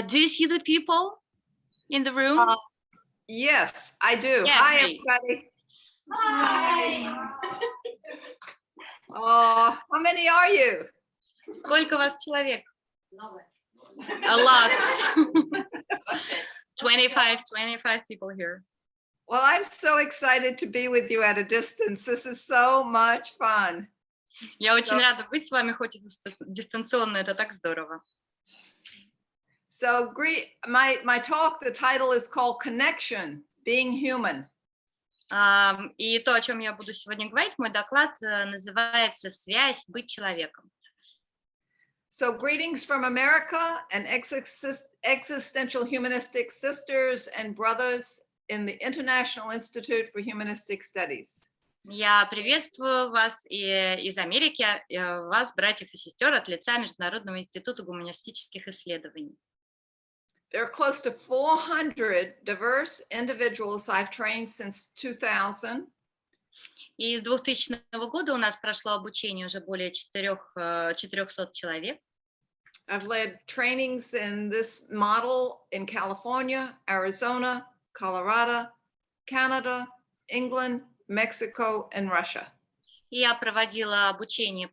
Do you see the people in the room? Yes, I do. Yeah, Hi, great. everybody. Hi. Oh, how many are you? Сколько вас человек? A lot. 25 people here. Well, I'm so excited to be with you at a distance. This is so much fun. Я очень рада быть с вами, хоть и дистанционно, это так здорово. So my talk, the title is called Connection, Being Human. И то, о чем я буду сегодня говорить, мой доклад называется «Связь, быть человеком». So greetings from America and existential humanistic sisters and brothers in the International Institute for Humanistic Studies. Я приветствую вас из Америки, вас, братьев и сестер, от лица Международного института гуманистических исследований. There are close to 400 diverse individuals I've trained since 2000. И с 2000 года у нас прошло обучение уже более 400 человек. I've led trainings in this model in California, Arizona, Colorado, Canada, England, Mexico, and Russia. И я проводила обучение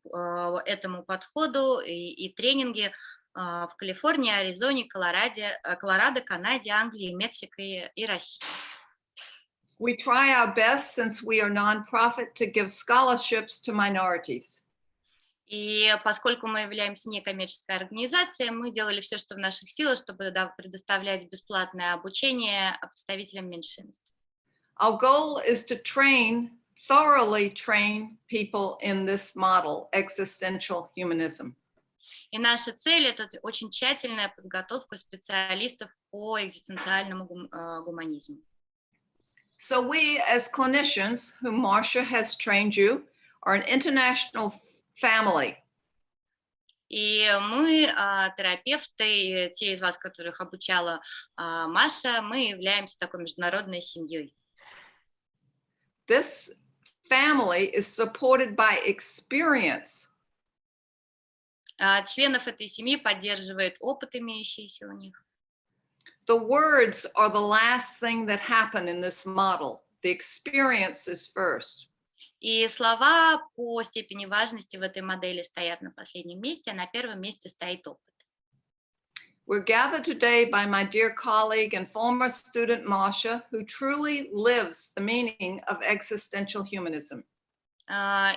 этому подходу и тренинги в Калифорнии, Аризоне, Колорадо, Канаде, Англии, Мексике и России. We try our best, since we are non-profit, to give scholarships to minorities. И поскольку мы являемся некоммерческой организацией, мы делали все, что в наших силах, чтобы предоставлять бесплатное обучение представителям меньшинств. Our goal is to thoroughly train people in this model, existential humanism. И наша цель – это очень тщательная подготовка специалистов по экзистенциальному гуманизму. So we, as clinicians, whom Marcia has trained you, are an international family. И мы, терапевты, те из вас, которых обучала Маша, мы являемся такой международной семьей. This family is supported by experience. Членов этой семьи поддерживает опыт, имеющийся у них. The words are the last thing that happen in this model. The experience is first. И слова по степени важности в этой модели стоят на последнем месте, а на первом месте стоит опыт. We're gathered today by my dear colleague and former student Marcia, who truly lives the meaning of existential humanism.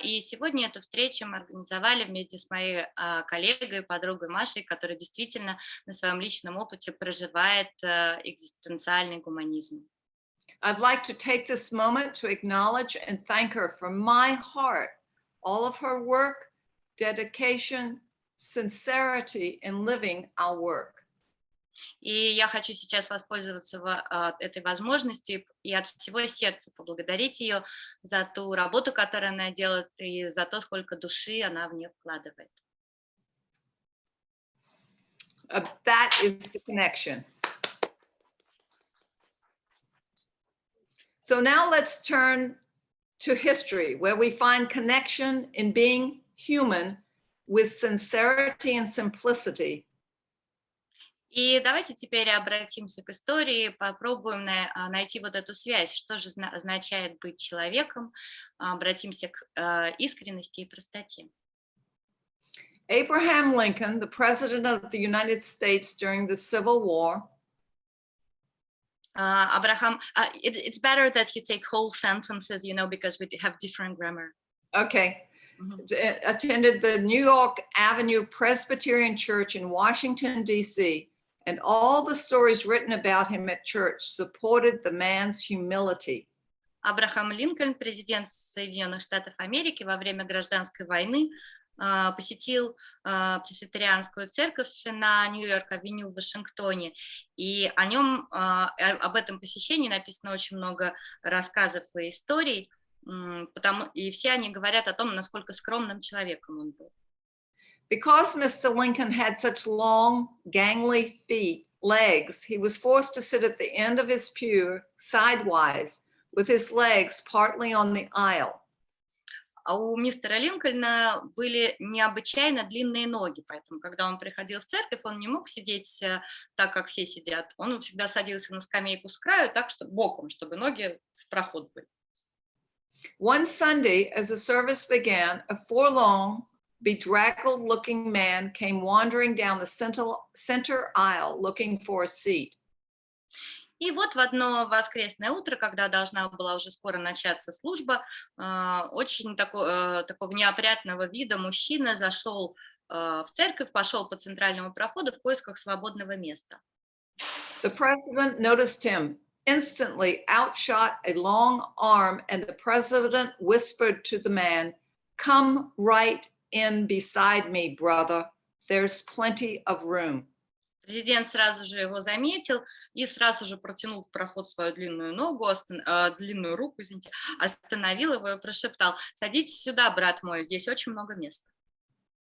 И сегодня эту встречу мы организовали вместе с моей коллегой и подругой Машей, которая действительно на своем личном опыте проживает экзистенциальный гуманизм. I'd like to take this moment to acknowledge and thank her from my heart, all of her work, dedication, sincerity in living our work. И я хочу сейчас воспользоваться этой возможностью и от всего сердца поблагодарить ее за ту работу, которую она делает, и за то, сколько души она в нее вкладывает. That is the connection. So now let's turn to history, where we find connection in being human with sincerity and simplicity. И давайте теперь обратимся к истории, попробуем найти вот эту связь, что же означает быть человеком, обратимся к искренности и простоте. Abraham Lincoln, the president of the United States during the Civil War. Abraham, it's better that you take whole sentences, because we have different grammar. Okay. Attended the New York Avenue Presbyterian Church in Washington, D.C., and all the stories written about him at church supported the man's humility. Абрахам Линкольн, президент Соединенных Штатов Америки, во время гражданской войны посетил пресвитерианскую церковь на Нью-Йорк-авеню в Вашингтоне, и об этом посещении написано очень много рассказов и историй, и все они говорят о том, насколько скромным человеком он был. Because Mr. Lincoln had such long, gangly legs, he was forced to sit at the end of his pew sidewise with his legs partly on the aisle. А у мистера Линкольна были необычайно длинные ноги, поэтому, когда он приходил в церковь, он не мог сидеть так, как все сидят. Он всегда садился на скамейку с краю, так что боком, чтобы ноги в проход были. One Sunday, as the service began, a forlorn, bedraggled-looking man came wandering down the center aisle looking for a seat. И вот в одно воскресное утро, когда должна была уже скоро начаться служба, очень такого неопрятного вида мужчина зашел в церковь, пошел по центральному проходу в поисках свободного места. The president noticed him, instantly outshot a long arm, and the president whispered to the man, "Come right in beside me, brother. There's plenty of room." Президент сразу же его заметил и сразу же протянул в проход свою длинную ногу, длинную руку, извините, остановил его и прошептал: «Садитесь сюда, брат мой, здесь очень много места».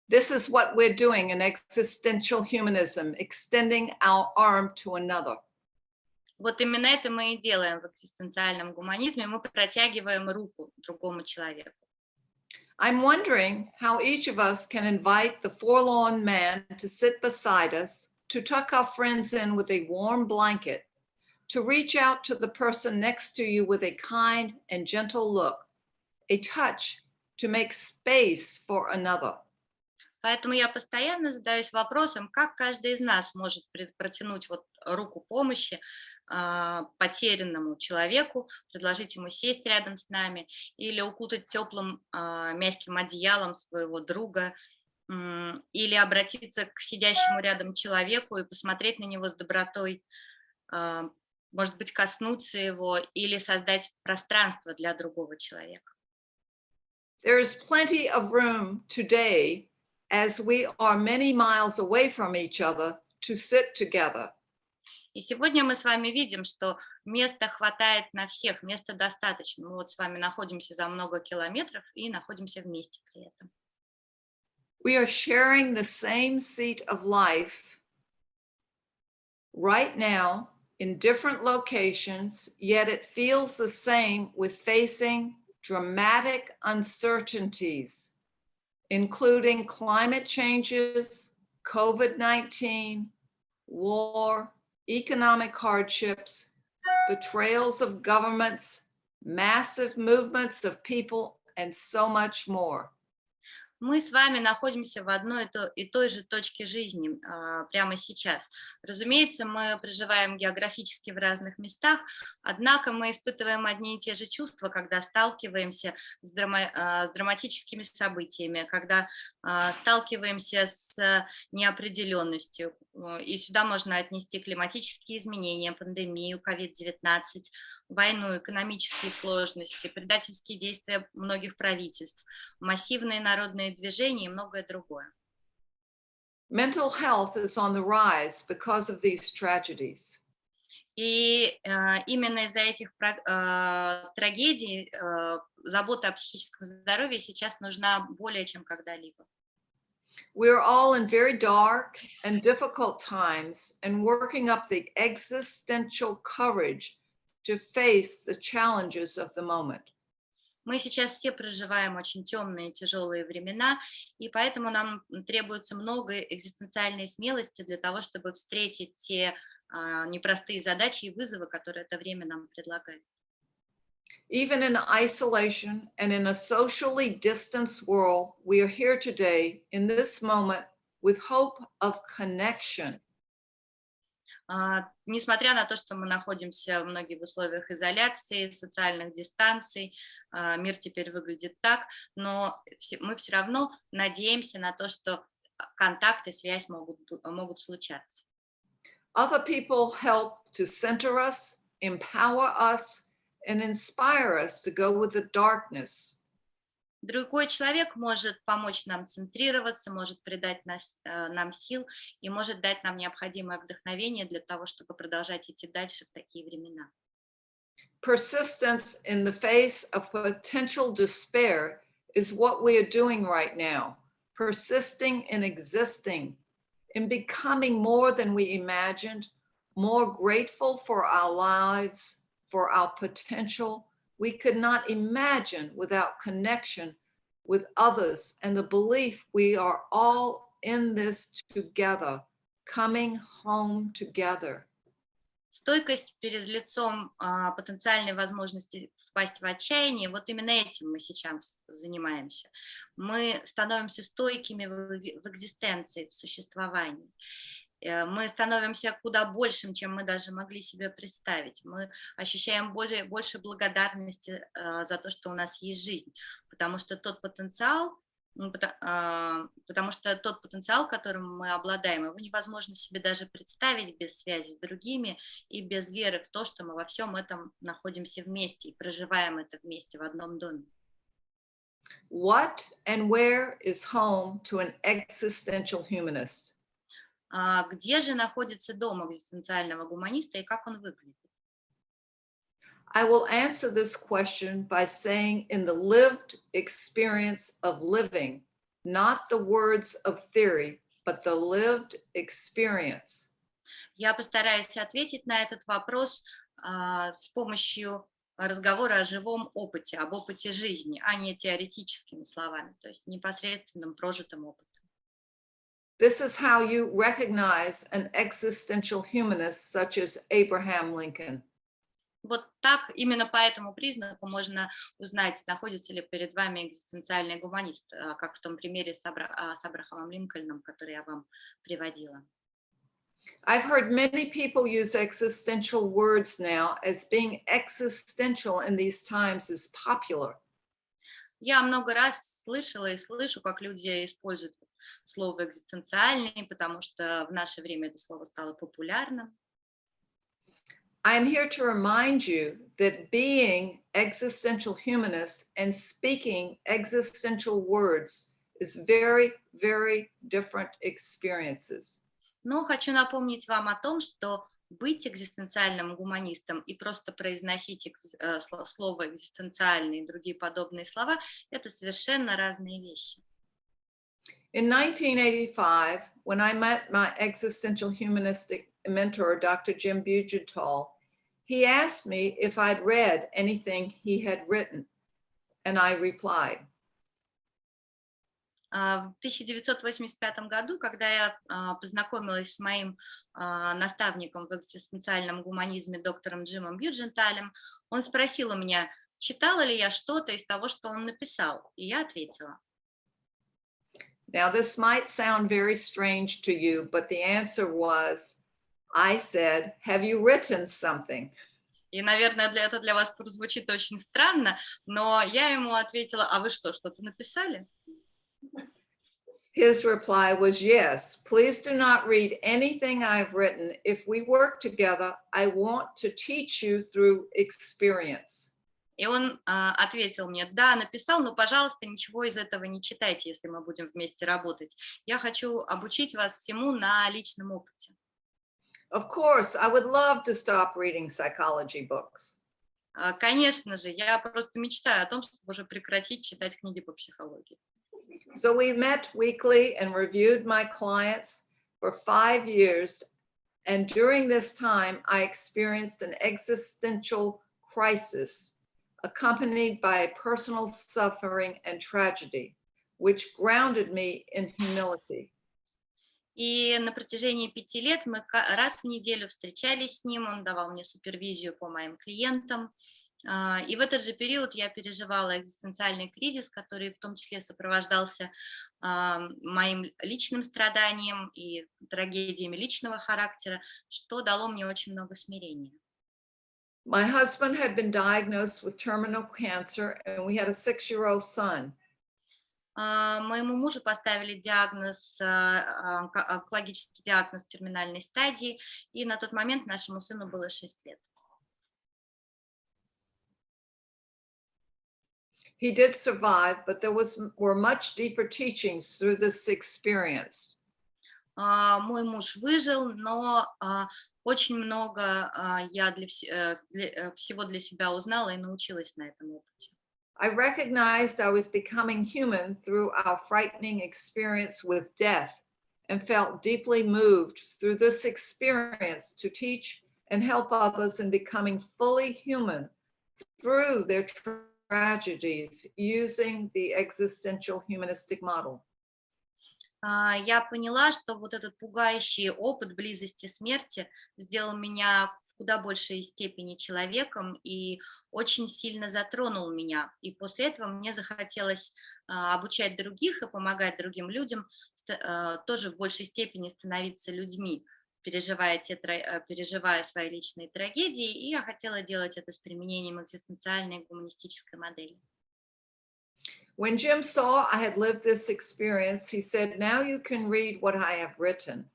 This is what we're doing in existential humanism, extending our arm to another. Вот именно это мы и делаем в экзистенциальном гуманизме, мы протягиваем руку другому человеку. I'm wondering how each of us can invite the forlorn man to sit beside us, to tuck our friends in with a warm blanket, to reach out to the person next to you with a kind and gentle look, a touch to make space for another. Поэтому я постоянно задаюсь вопросом, как каждый из нас может протянуть вот руку помощи потерянному человеку, предложить ему сесть рядом с нами или укутать теплым мягким одеялом своего друга, или обратиться к сидящему рядом человеку и посмотреть на него с добротой, может быть, коснуться его или создать пространство для другого человека. There is plenty of room today, as we are many miles away from each other, to sit together. И сегодня мы с вами видим, что места хватает на всех, места достаточно. Мы вот с вами находимся за много километров и находимся вместе при этом. We are sharing the same seat of life right now in different locations, yet it feels the same with facing dramatic uncertainties, including climate changes, COVID-19, war, economic hardships, betrayals of governments, massive movements of people, and so much more. Мы с вами находимся в одной и той же точке жизни прямо сейчас. Разумеется, мы проживаем географически в разных местах, однако мы испытываем одни и те же чувства, когда сталкиваемся с драматическими событиями, когда сталкиваемся с неопределенностью. И сюда можно отнести климатические изменения, пандемию, COVID-19, войну, экономические сложности, предательские действия многих правительств, массивные народные движения и многое другое. Mental health is on the rise because of these tragedies. И именно из-за этих трагедий забота о психическом здоровье сейчас нужна более чем когда-либо. We're all in very dark and difficult times and working up the existential courage to face the challenges of the moment. Мы сейчас все проживаем очень темные и тяжелые времена, и поэтому нам требуется много экзистенциальной смелости для того, чтобы встретить те непростые задачи и вызовы, которые это время нам предлагает. Even in isolation and in a socially distanced world, we are here today in this moment with hope of connection. Несмотря на то, что мы находимся многие в условиях изоляции, социальных дистанций, мир теперь выглядит так, но мы все равно надеемся на то, что контакт и связь могут случаться. Other people help to center us, empower us, and inspire us to go with the darkness. Другой человек может помочь нам центрироваться, может придать нам сил и может дать нам необходимое вдохновение для того, чтобы продолжать идти дальше в такие времена. Persistence in the face of potential despair is what we are doing right now. Persisting in existing, in becoming more than we imagined, more grateful for our lives, for our potential, we could not imagine without connection with others and the belief we are all in this together, coming home together. Стойкость перед лицом потенциальной возможности впасть в отчаяние, вот именно этим мы сейчас занимаемся. Мы становимся стойкими в экзистенции, в существовании. Мы становимся куда большим, чем мы даже могли себе представить. Мы ощущаем больше благодарности за то, что у нас есть жизнь, потому что тот потенциал, которым мы обладаем, его невозможно себе даже представить без связи с другими и без веры в то, что мы во всем этом находимся вместе и проживаем это вместе в одном доме. What and where is home to an existential humanist? Где же находится дом экзистенциального гуманиста и как он выглядит? I will answer this question by saying in the lived experience of living, not the words of theory, but the lived experience. Я постараюсь ответить на этот вопрос с помощью разговора о живом опыте, об опыте жизни, а не теоретическими словами, то есть непосредственным прожитым опытом. This is how you recognize an existential humanist such as Abraham Lincoln. Вот так, именно по этому признаку можно узнать, находится ли перед вами экзистенциальный гуманист, как в том примере с Абрахамом Линкольном, который я вам приводила. I've heard many people use existential words now as being existential in these times is popular. Я много раз слышала и слышу, как люди используют слово экзистенциальный, потому что в наше время это слово стало популярным. I am here to remind you that being existential humanist and speaking existential words is very, very different experiences. Но хочу напомнить вам о том, что быть экзистенциальным гуманистом и просто произносить слово экзистенциальный и другие подобные слова – это совершенно разные вещи. In 1985, when I met my existential humanistic mentor, Dr. Jim Bugental, he asked me if I'd read anything he had written, and I replied. В 1985 году, когда я познакомилась с моим наставником в экзистенциальном гуманизме, доктором Джимом Бьюдженталем, он спросил у меня, читала ли я что-то из того, что он написал, и я ответила. Now, this might sound very strange to you, but the answer was, I said, have you written something? И, наверное, это для вас прозвучит очень странно, но я ему ответила, а вы что-то написали? His reply was, yes, please do not read anything I've written. If we work together, I want to teach you through experience. И он ответил мне, да, написал, но, пожалуйста, ничего из этого не читайте, если мы будем вместе работать. Я хочу обучить вас всему на личном опыте. Of course, I would love to stop reading psychology books. Конечно же, я просто мечтаю о том, чтобы уже прекратить читать книги по психологии. So we met weekly and reviewed my clients for 5 years. And during this time, I experienced an existential crisis accompanied by personal suffering and tragedy, which grounded me in humility. И на протяжении 5 лет мы раз в неделю встречались с ним, он давал мне супервизию по моим клиентам. И в этот же период я переживала экзистенциальный кризис, который в том числе сопровождался моим личным страданием и трагедиями личного характера, что дало мне очень много смирения. My husband had been diagnosed with terminal cancer, and we had a 6-year-old son. Моему мужу поставили диагноз, онкологический диагноз терминальной стадии, и на тот момент нашему сыну было 6 лет. He did survive, but there were much deeper teachings through this experience. Мой муж выжил, но очень много я всего для себя узнала и научилась на этом опыте. I recognized I was becoming human through our frightening experience with death and felt deeply moved through this experience to teach and help others in becoming fully human through their tragedies using the existential humanistic model. Я поняла, что вот этот пугающий опыт близости смерти сделал меня в куда большей степени человеком и очень сильно затронул меня. И после этого мне захотелось обучать других и помогать другим людям тоже в большей степени становиться людьми, переживая свои личные трагедии, и я хотела делать это с применением экзистенциальной гуманистической модели. When Jim saw I had lived this experience, he said, "Now you can read what I have written."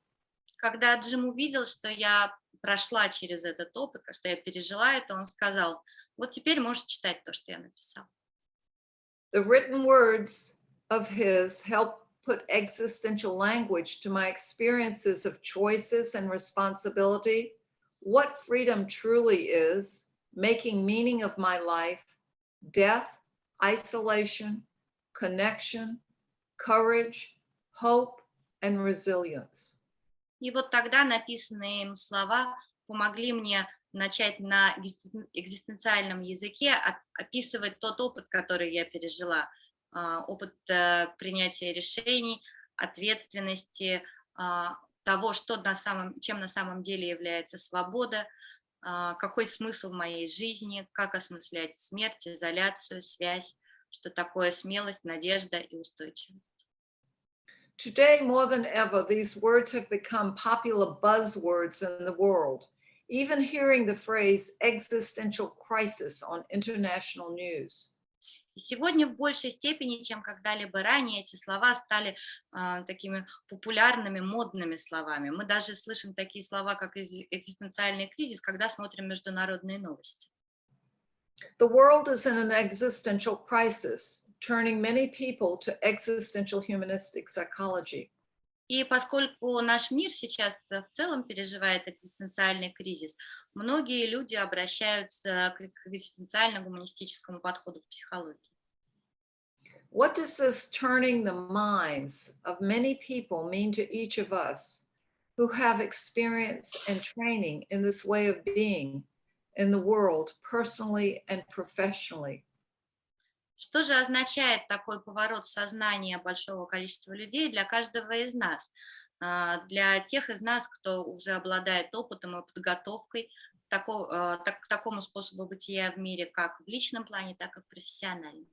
Когда Джим увидел, что я прошла через этот опыт, что я пережила это, он сказал: вот теперь можешь читать то, что я написал. The written words of his help put existential language to my experiences of choices and responsibility, what freedom truly is, making meaning of my life, death, isolation, connection, courage, hope, and resilience. И вот тогда написанные им слова помогли мне начать на экзистенциальном языке описывать тот опыт, который я пережила, опыт принятия решений, ответственности, того, чем на самом деле является свобода, какой смысл в моей жизни, как осмыслять смерть, изоляцию, связь, что такое смелость, надежда и устойчивость. Today, more than ever, these words have become popular buzzwords in the world. Even hearing the phrase existential crisis on international news. И сегодня в большей степени, чем когда-либо ранее, эти слова стали такими популярными, модными словами. Мы даже слышим такие слова, как экзистенциальный кризис, когда смотрим международные новости. The world is in an existential crisis, turning many people to existential humanistic psychology. И поскольку наш мир сейчас в целом переживает экзистенциальный кризис, многие люди обращаются к экзистенциально-гуманистическому подходу в психологии. What does this turning the minds of many people mean to each of us who have experience and training in this way of being in the world, personally and professionally? Что же означает такой поворот сознания большого количества людей для каждого из нас? Для тех из нас, кто уже обладает опытом и подготовкой к такому способу бытия в мире, как в личном плане, так и в профессиональном.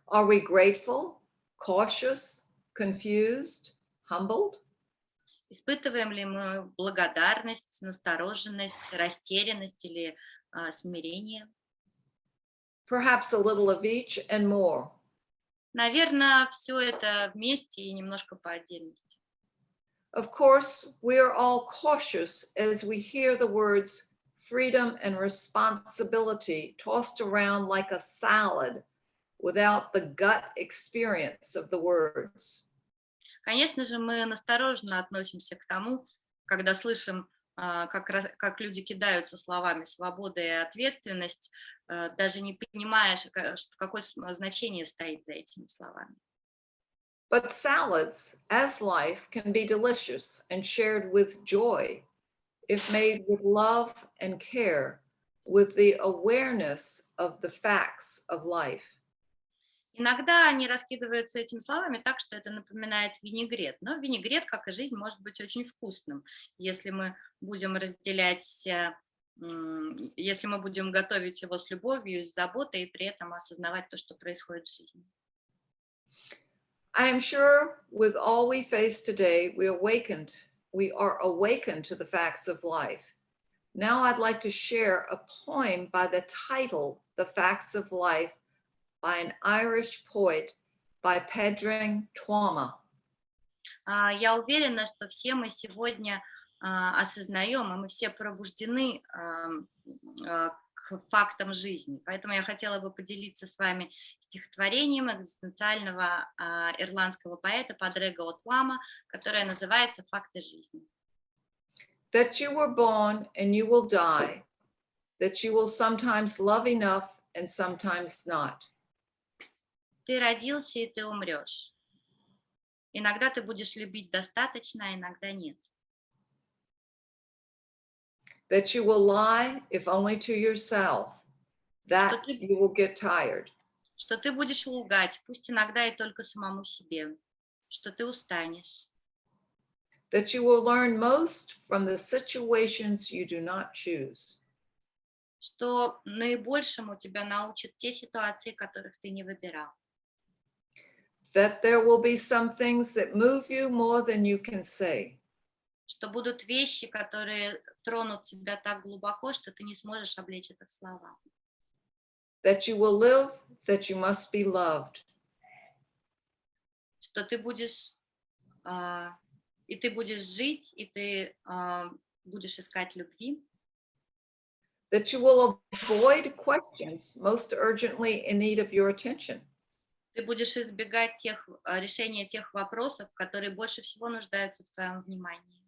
Are we grateful, cautious, confused, humbled? Испытываем ли мы благодарность, настороженность, растерянность или смирение? Perhaps a little of each and more. Наверное, все это вместе и немножко по отдельности. Of course, we are all cautious as we hear the words freedom and responsibility tossed around like a salad without the gut experience of the words. Конечно же, мы настороженно относимся к тому, когда слышим, как люди кидаются словами «свобода» и «ответственность», даже не понимая, какое значение стоит за этими словами. But salads, as life, can be delicious and shared with joy if made with love and care, with the awareness of the facts of life. Иногда они раскидываются этими словами так, что это напоминает винегрет. Но винегрет, как и жизнь, может быть очень вкусным, если мы будем если мы будем готовить его с любовью и с заботой, и при этом осознавать то, что происходит в жизни. I am sure with all we face today, we are awakened to the facts of life. Now I'd like to share a poem by the title, The Facts of Life, by an Irish poet, by Pedring Toma. Я уверена, что все мы сегодня осознаем, и мы все пробуждены к фактам жизни. Поэтому я хотела бы поделиться с вами стихотворением экзистенциального ирландского поэта Падрега Тема, которое называется «Факты жизни». That you were born and you will die, that you will sometimes love enough and sometimes not. Ты родился, и ты умрешь. Иногда ты будешь любить достаточно, а иногда нет. That you will lie, if only to yourself, that you will get tired. Что ты будешь лгать, пусть иногда и только самому себе, что ты устанешь. That you will learn most from the situations you do not choose. Что наибольшему тебя научат те ситуации, которых ты не выбирал. That there will be some things that move you more than you can say. Что будут вещи, которые тронут тебя так глубоко, что ты не сможешь облечь это в слова. That you will live, that you must be loved. Что ты будешь, и ты будешь жить, и ты будешь искать любви. That you will avoid questions most urgently in need of your attention. Ты будешь избегать решения тех вопросов, которые больше всего нуждаются в твоем внимании.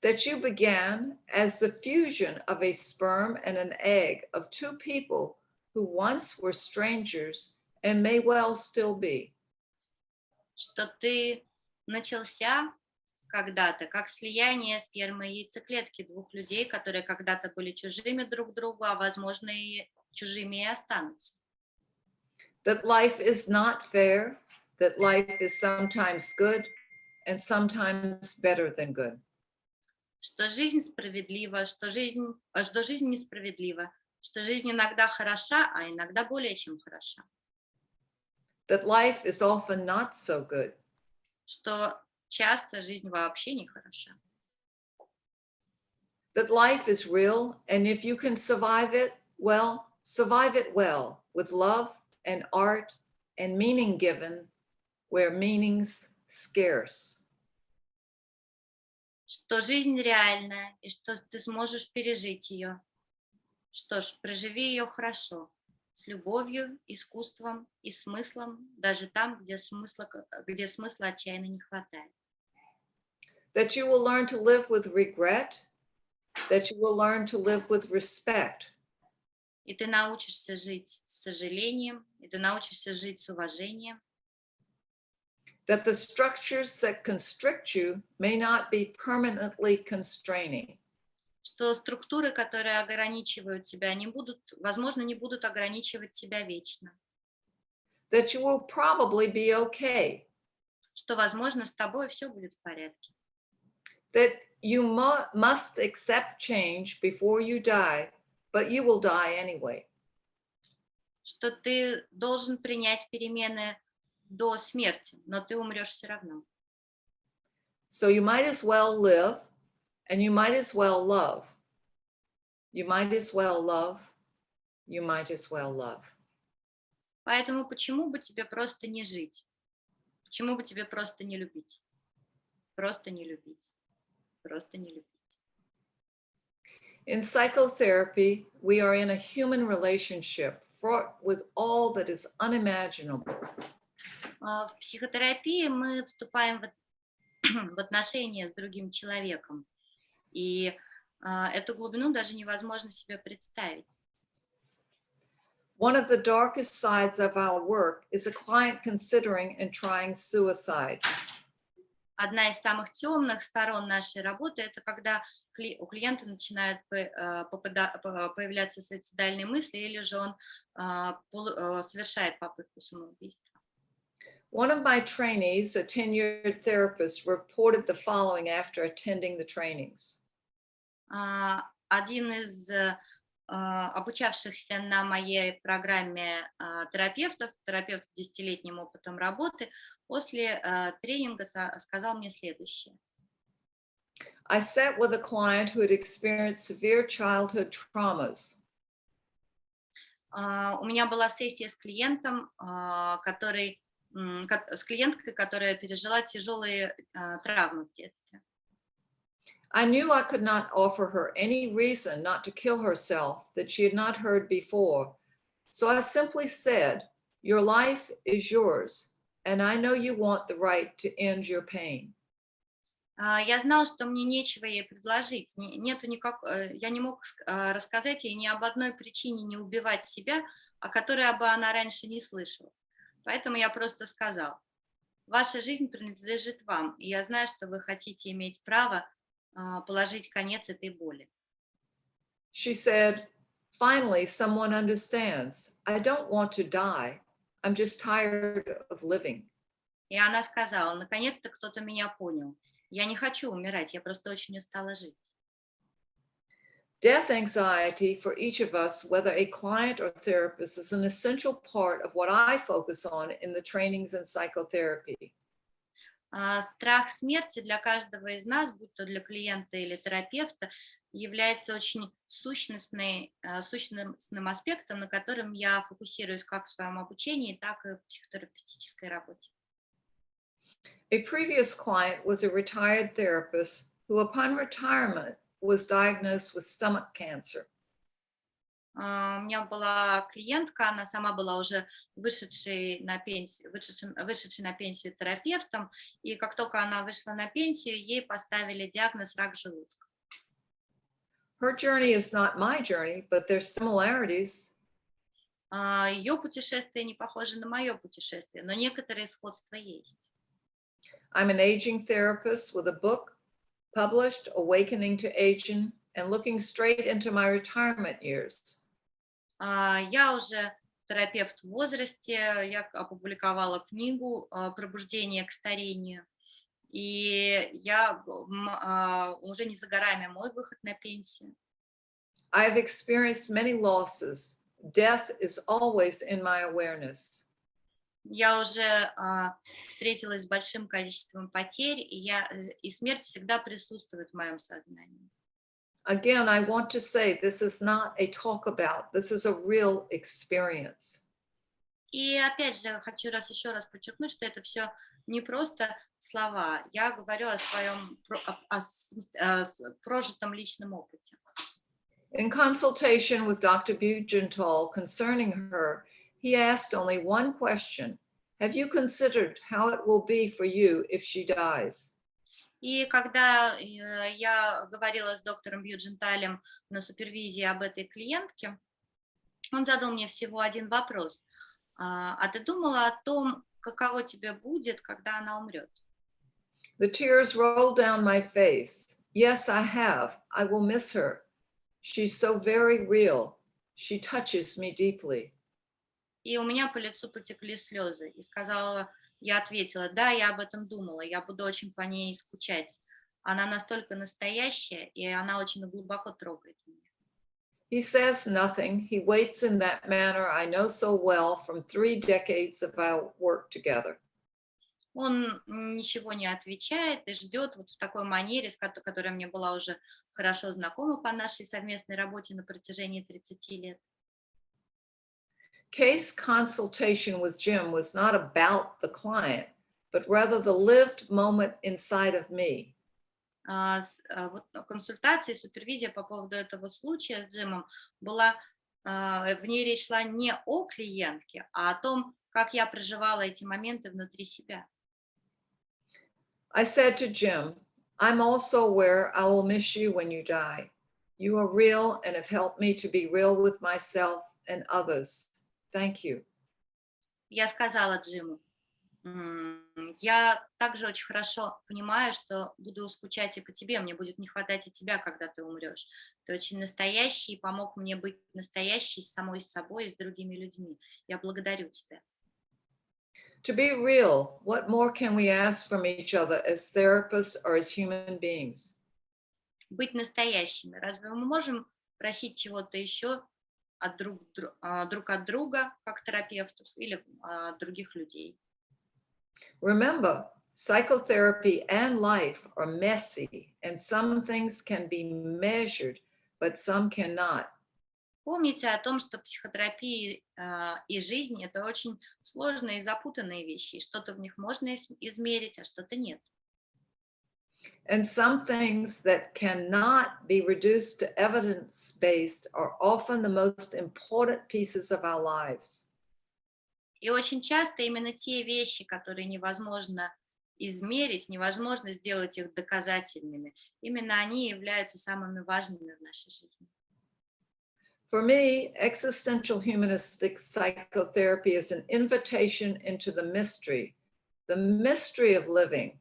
That you began as the fusion of a sperm and an egg of two people who once were strangers and may well still be. Что ты начался когда-то как слияние спермы и яйцеклетки двух людей, которые когда-то были чужими друг другу, а возможно и чужими и останутся. That life is not fair, that life is sometimes good and sometimes better than good. Что жизнь справедлива, что жизнь несправедлива, что жизнь иногда хороша, а иногда более чем хороша. That life is often not so good. Что часто жизнь вообще не хороша. That life is real, and if you can survive it well with love and art and meaning given where meaning's scarce. Что жизнь реальная, и что ты сможешь пережить ее. Что ж, проживи ее хорошо, с любовью, искусством и смыслом, даже там, где смысла отчаянно не хватает. That you will learn to live with regret, that you will learn to live with respect. И ты научишься жить с сожалением, и ты научишься жить с уважением. That the structures that constrict you may not be permanently constraining. Что структуры, которые ограничивают тебя, возможно, не будут ограничивать тебя вечно. That you will probably be okay. Что, возможно, с тобой все будет в порядке. That you must accept change before you die, but you will die anyway. Что ты должен принять перемены до смерти, но ты умрешь все равно. So you might as well live, and you might as well love. You might as well love. You might as well love. Поэтому почему бы тебе просто не жить? Почему бы тебе просто не любить? Просто не любить. Просто не любить. In psychotherapy, we are in a human relationship fraught with all that is unimaginable. В психотерапии мы вступаем в отношения с другим человеком, и эту глубину даже невозможно себе представить. One of the darkest sides of our work is a client considering and trying suicide. Одна из самых темных сторон нашей работы – это когда у клиента начинают появляться суицидальные мысли, или же он совершает попытку самоубийства. One of my trainees, a tenured therapist, reported the following after attending the trainings. Один из обучавшихся на моей программе терапевт с 10-летним опытом работы, после тренинга сказал мне следующее. I sat with a client who had experienced severe childhood traumas. У меня была сессия с клиенткой, которая пережила тяжелые травмы в детстве. I knew I could not offer her any reason not to kill herself that she had not heard before. So I simply said, your life is yours, and I know you want the right to end your pain. Я знал, что мне нечего ей предложить. Я не мог рассказать ей ни об одной причине не убивать себя, о которой бы она раньше не слышала. Поэтому я просто сказал, ваша жизнь принадлежит вам, и я знаю, что вы хотите иметь право положить конец этой боли. She said, Finally, someone understands. I don't want to die. I'm just tired of living. И она сказала: наконец-то кто-то меня понял. Я не хочу умирать, я просто очень устала жить. Death anxiety for each of us, whether a client or therapist, is an essential part of what I focus on in the trainings in psychotherapy. Страх смерти для каждого из нас, будь то для клиента или терапевта, является очень сущностным аспектом, на котором я фокусируюсь как в своем обучении, так и в психотерапевтической работе. A previous client was a retired therapist who, upon retirement, was diagnosed with stomach cancer. У меня была клиентка, она сама была уже вышедшей на пенсию терапевтом, и как только она вышла на пенсию, ей поставили диагноз рак желудка. Her journey is not my journey, but there's similarities. Ее путешествие не похоже на мое путешествие, но некоторые сходства есть. I'm an aging therapist with a book published, Awakening to Aging, and looking straight into my retirement years. Я уже терапевт в возрасте, я опубликовала книгу «Пробуждение к старению», и я уже не за горами мой выход на пенсию. I've experienced many losses. Death is always in my awareness. Я уже встретилась с большим количеством потерь, и смерть всегда присутствует в моем сознании. Again, I want to say this is not a talk about, this is a real experience. И опять же, хочу еще раз подчеркнуть, что это все не просто слова. Я говорю о своем прожитом личном опыте. In consultation with Dr. Bugental concerning her, he asked only one question. Have you considered how it will be for you if she dies? И когда я говорила с доктором Бьюдженталем на супервизии об этой клиентке, он задал мне всего один вопрос. А ты думала о том, каково тебе будет, когда она умрет? The tears rolled down my face. Yes, I have. I will miss her. She's so very real. She touches me deeply. И у меня по лицу потекли слезы. И я ответила: да, я об этом думала, я буду очень по ней скучать. Она настолько настоящая, и она очень глубоко трогает меня. He says nothing. He waits in that manner I know so well from 3 decades of our work together. Он ничего не отвечает и ждет вот в такой манере, которая мне была уже хорошо знакома по нашей совместной работе на протяжении 30 лет. Case consultation with Jim was not about the client, but rather the lived moment inside of me. Консультация и супервизия по поводу этого случая с Джимом в ней речь шла не о клиентке, а о том, как я проживала эти моменты внутри себя. I said to Jim, I'm also aware I will miss you when you die. You are real and have helped me to be real with myself and others. Thank you. Я сказала Джиму: я также очень хорошо понимаю, что буду скучать и по тебе, мне будет не хватать и тебя, когда ты умрешь. Ты очень настоящий и помог мне быть настоящей самой собой и с другими людьми. Я благодарю тебя. To be real, what more can we ask from each other as therapists or as human beings? Быть настоящими. Разве мы можем просить чего-то еще друг от друга, как терапевтов, или других людей? Remember, psychotherapy and life are messy, and some things can be measured, but some cannot. Помните о том, что психотерапия и жизнь — это очень сложные и запутанные вещи, и что-то в них можно измерить, а что-то нет. And some things that cannot be reduced to evidence-based are often the most important pieces of our lives. И очень часто именно те вещи, которые невозможно измерить, невозможно сделать их доказательными, именно они являются самыми важными в нашей жизни. For me, existential humanistic psychotherapy is an invitation into the mystery of living.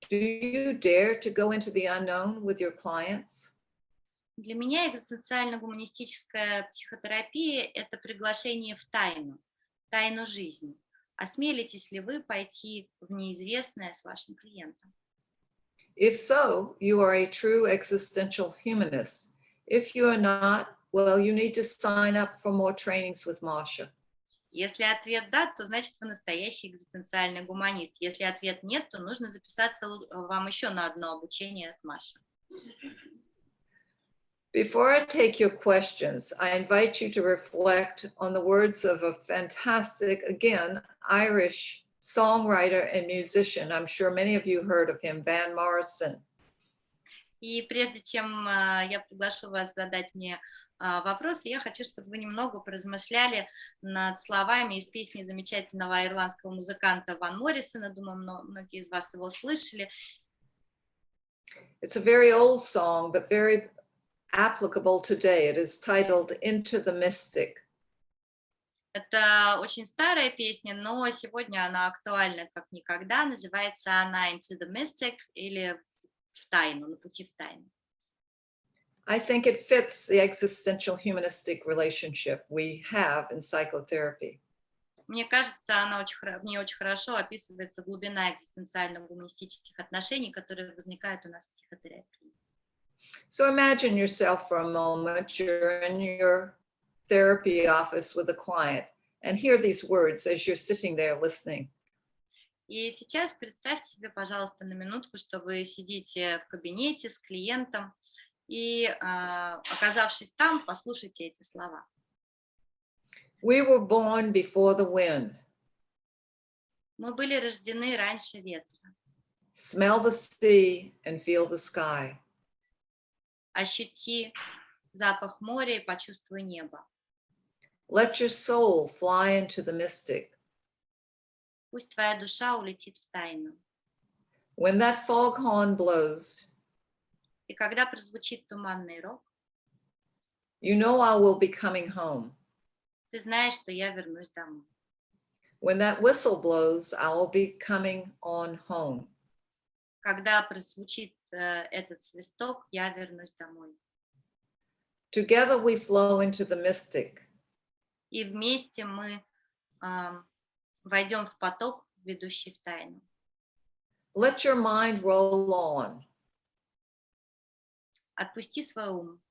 Do you dare to go into the unknown with your clients? Для меня экзистенциально-гуманистическая психотерапия – это приглашение в тайну жизни. Осмелитесь ли вы пойти в неизвестное с вашим клиентом? If so, you are a true existential humanist. If you are not, well, you need to sign up for more trainings with Masha. Если ответ да, то значит вы настоящий экзистенциальный гуманист. Если ответ нет, то нужно записаться вам еще на одно обучение от Маши. Before I take your questions, I invite you to reflect on the words of a fantastic, again, Irish songwriter and musician. I'm sure many of you heard of him, Van Morrison. И прежде чем я приглашу вас задать мне вопросы, я хочу, чтобы вы немного поразмышляли над словами из песни замечательного ирландского музыканта Ван Моррисона. Думаю, многие из вас его слышали. It's a very old song, but very applicable today. It is titled Into the Mystic. Это очень старая песня, но сегодня она актуальна как никогда. Называется она Into the Mystic или в тайну, на пути в тайну. I think it fits the existential humanistic relationship we have in psychotherapy. Мне кажется, в ней очень хорошо описывается глубина экзистенциально-гуманистических отношений, которые возникают у нас в психотерапии. So imagine yourself for a moment, you're in your therapy office with a client and hear these words as you're sitting there listening. И сейчас представьте себе, пожалуйста, на минутку, что вы сидите в кабинете с клиентом и, оказавшись там, послушайте эти слова. We were born before the wind. Мы были рождены раньше ветра. Smell the sea and feel the sky. Ощути запах моря и почувствуй небо. Let your soul fly into the mystic. Пусть твоя душа улетит в тайну. When that foghorn blows, И когда прозвучит туманный рог, you know I will be coming home. ты знаешь, что я вернусь домой. When that whistle blows, I will be coming on home. Когда прозвучит этот свисток, я вернусь домой. Together we flow into the mystic. И вместе мы войдем в поток, ведущий в тайну. Let your mind roll on. Отпусти свой ум.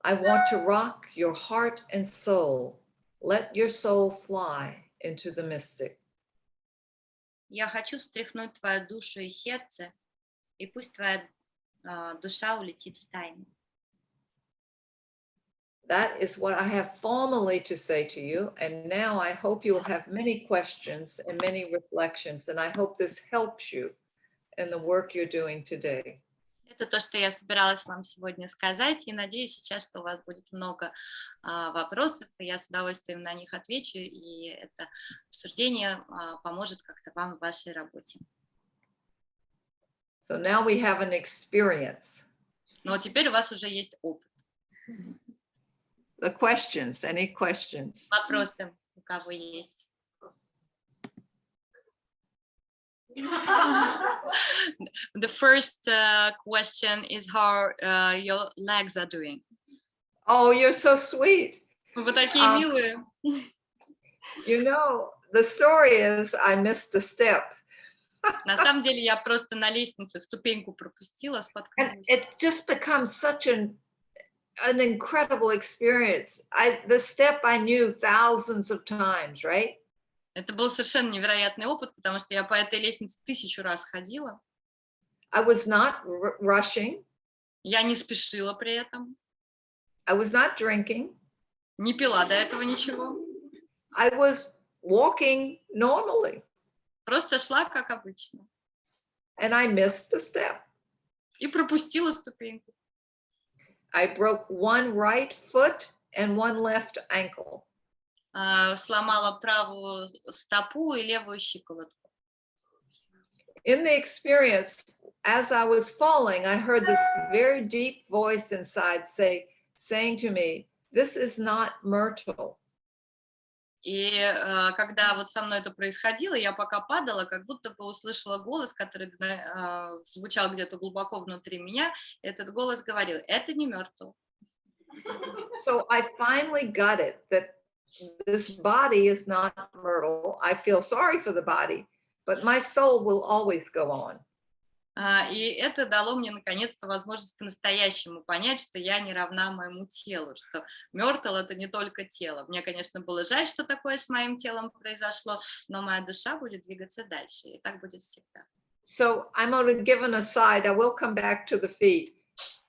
I want to rock your heart and soul. Let your soul fly into the mystic. Я хочу встряхнуть твою душу и сердце, и пусть твоя душа улетит в тайну. That is what I have formally to say to you. And now I hope you'll have many questions and many reflections. And I hope this helps you in the work you're doing today. Это то, что я собиралась вам сегодня сказать, и надеюсь сейчас, что у вас будет много вопросов, и я с удовольствием на них отвечу, и это обсуждение поможет как-то вам в вашей работе. So now we have an experience. Но теперь у вас уже есть опыт. The questions, any questions? Вопросы у кого есть? The first question is how your legs are doing. Oh, you're so sweet. Вы такие милые. You know, the story is I missed a step. На самом деле я просто на лестнице ступеньку пропустила, споткнулась. It just becomes such an incredible experience. The step I knew thousands of times, right? Это был совершенно невероятный опыт, потому что я по этой лестнице 1000 раз ходила. I was not rushing. Я не спешила при этом. I was not drinking. Не пила до этого ничего. I was walking normally. Просто шла, как обычно. And I missed a step. И пропустила ступеньку. I broke one right foot and one left ankle. Сломала правую стопу и левую щиколотку. In the experience, as I was falling, I heard this very deep voice inside saying to me, "This is not Myrtle." И когда вот со мной это происходило, я пока падала, как будто бы услышала голос, который звучал где-то глубоко внутри меня. Этот голос говорил: это не Мертл. So I finally got it, that this body is not Myrtle. I feel sorry for the body, but my soul will always go on. И это дало мне наконец-то возможность по-настоящему понять, что я не равна моему телу, что Мертл — это не только тело. Мне, конечно, было жаль, что такое с моим телом произошло, но моя душа будет двигаться дальше, и так будет всегда. So I'm going to give an aside. I will come back to the feet.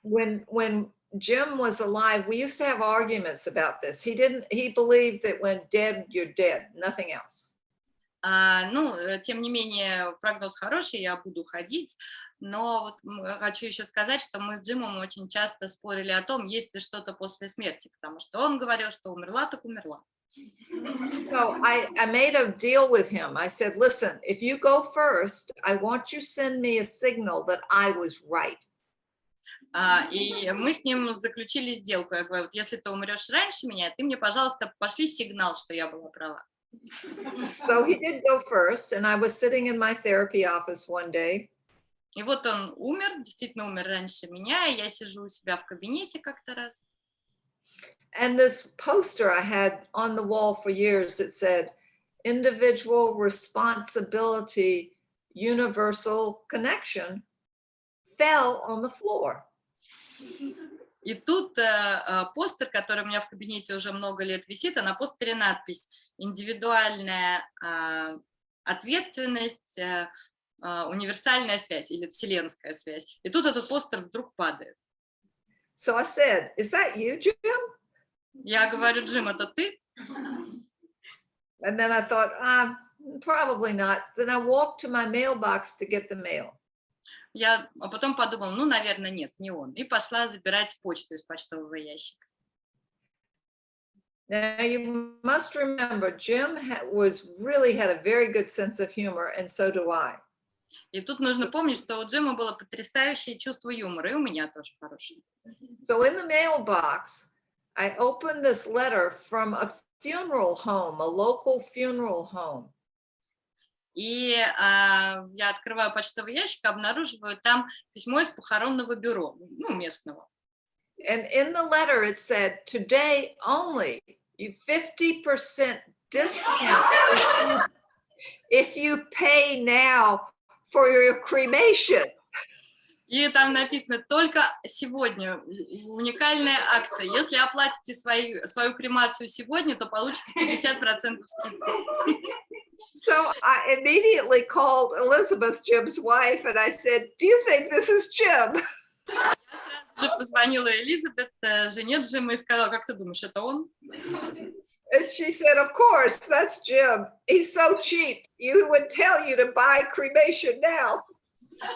When Jim was alive, we used to have arguments about this. He believed that when dead, you're dead, nothing else. Ну, тем не менее, прогноз хороший, я буду ходить, но вот хочу еще сказать, что мы с Джимом очень часто спорили о том, есть ли что-то после смерти, потому что он говорил, что умерла, так умерла. So I made a deal with him. I said, listen, if you go first, I want you to send me a signal that I was right. И мы с ним заключили сделку. Я говорю: вот если ты умрешь раньше меня, ты мне, пожалуйста, пошли сигнал, что я была права. So he did go first, and I was sitting in my therapy office one day. И вот он умер, действительно умер раньше меня, и я сижу у себя в кабинете как-то раз. And this poster I had on the wall for years, it said, individual responsibility, universal connection, fell on the floor. И тут постер, который у меня в кабинете уже много лет висит, а на постере надпись: индивидуальная ответственность, универсальная связь или вселенская связь. И тут этот постер вдруг падает. So I said, is that you, Jim? Я говорю: Джим, это ты? And then I thought, probably not. Then I walked to my mailbox to get the mail. А потом подумала: ну, наверное, нет, не он. И пошла забирать почту из почтового ящика. Now you must remember, Jim really had a very good sense of humor, and so do I. И тут нужно помнить, что у Джима было потрясающее чувство юмора, и у меня тоже хорошее. So in the mailbox, I opened this letter from a funeral home, a local funeral home. И я открываю почтовый ящик, обнаруживаю там письмо из похоронного бюро, ну, местного. And in the letter it said, today only, you 50% discount if you pay now for your cremation. И там написано: только сегодня уникальная акция. Если оплатите свою кремацию сегодня, то получите 50% скидку. So I immediately called Elizabeth, Jim's wife, and I said, do you think this is Jim? Я сразу же позвонила Элизабет, жене Джима, и сказала: как ты думаешь, это он? And she said, of course, that's Jim. He's so cheap. You would tell you to buy cremation now.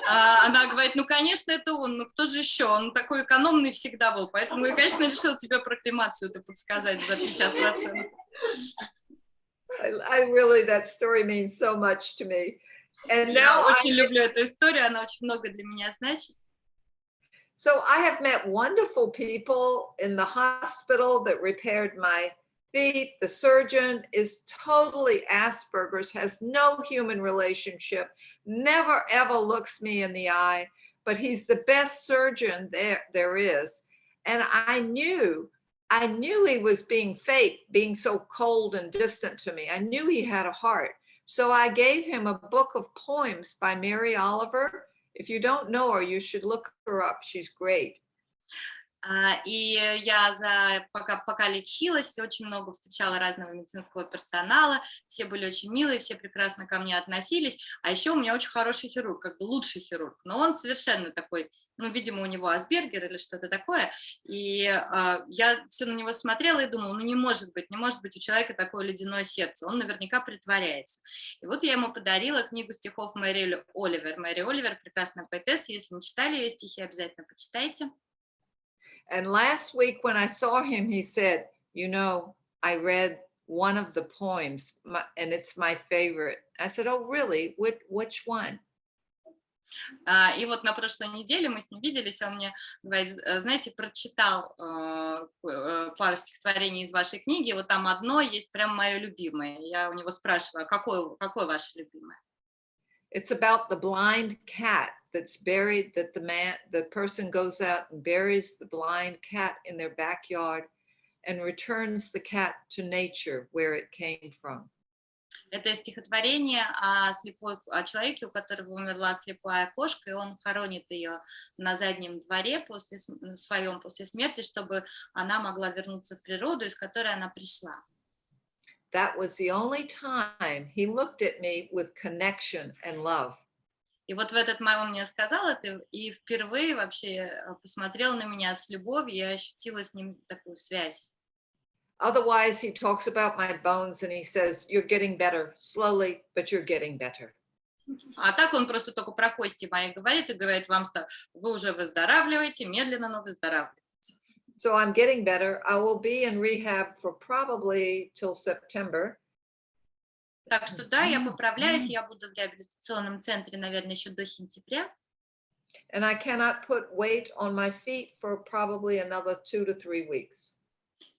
Она говорит: ну, конечно, это он, ну, кто же еще? Он такой экономный всегда был, поэтому я, конечно, решил тебе про кремацию-то подсказать за 50%. I really, that story means so much to me. And Я now очень люблю эту историю, она очень много для меня значит. So I have met wonderful people in the hospital that repaired my feet. The surgeon is totally Asperger's, has no human relationship, never ever looks me in the eye, but he's the best surgeon there is. And I knew he was being fake, being so cold and distant to me. I knew he had a heart. So I gave him a book of poems by Mary Oliver. If you don't know her, you should look her up. She's great. И я пока лечилась, очень много встречала разного медицинского персонала, все были очень милые, все прекрасно ко мне относились, а еще у меня очень хороший хирург, как бы лучший хирург, но он совершенно такой, ну, видимо, у него Асбергер или что-то такое, и я все на него смотрела и думала: ну, не может быть у человека такое ледяное сердце, он наверняка притворяется. И вот я ему подарила книгу стихов Мэри Оливер. Мэри Оливер — прекрасная поэтесса, если не читали ее стихи, обязательно почитайте. And last week when I saw him, he said, you know, I read one of the poems and it's my favorite. I said, oh, really? Which one? И вот на прошлой неделе мы с ним виделись, он мне говорит, знаете, прочитал пару стихотворений из вашей книги, вот там одно есть прям мое любимое. Я у него спрашиваю, какое ваше любимое? It's about the blind cat that's buried, that the person goes out and buries the blind cat in their backyard and returns the cat to nature where it came from. Это стихотворение о человеке, у которого умерла слепая кошка, и он хоронит ее на заднем дворе после смерти, чтобы она могла вернуться в природу, из которой она пришла. That was the only time he looked at me with connection and love. И вот в этот момент он мне сказал это, и впервые вообще посмотрел на меня с любовью, я ощутила с ним такую связь. Otherwise, he talks about my bones and he says, you're getting better, slowly, but you're getting better. А так он просто только про кости мои говорит и говорит, вы уже выздоравливаете, медленно, но выздоравливаете. So I'm getting better. I will be in rehab for probably till September. Так что да, я поправляюсь, я буду в реабилитационном центре, наверное, еще до сентября. And I cannot put weight on my feet for probably another 2 to 3 weeks.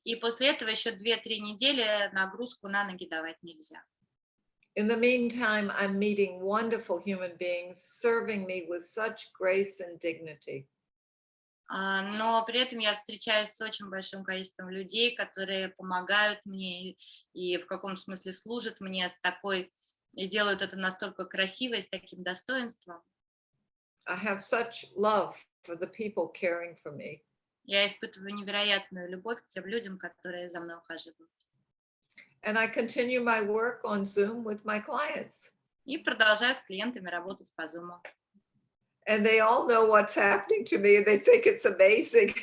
И после этого еще 2-3 недели нагрузку на ноги давать нельзя. In the meantime, I'm meeting wonderful human beings, serving me with such grace and dignity. Но при этом я встречаюсь с очень большим количеством людей, которые помогают мне и в каком смысле служат мне и делают это настолько красиво и с таким достоинством. I have such love for the people caring for me. Я испытываю невероятную любовь к тем людям, которые за мной ухаживают. And I continue my work on Zoom with my clients. И продолжаю с клиентами работать по Zoom. And they all know what's happening to me, and they think it's amazing.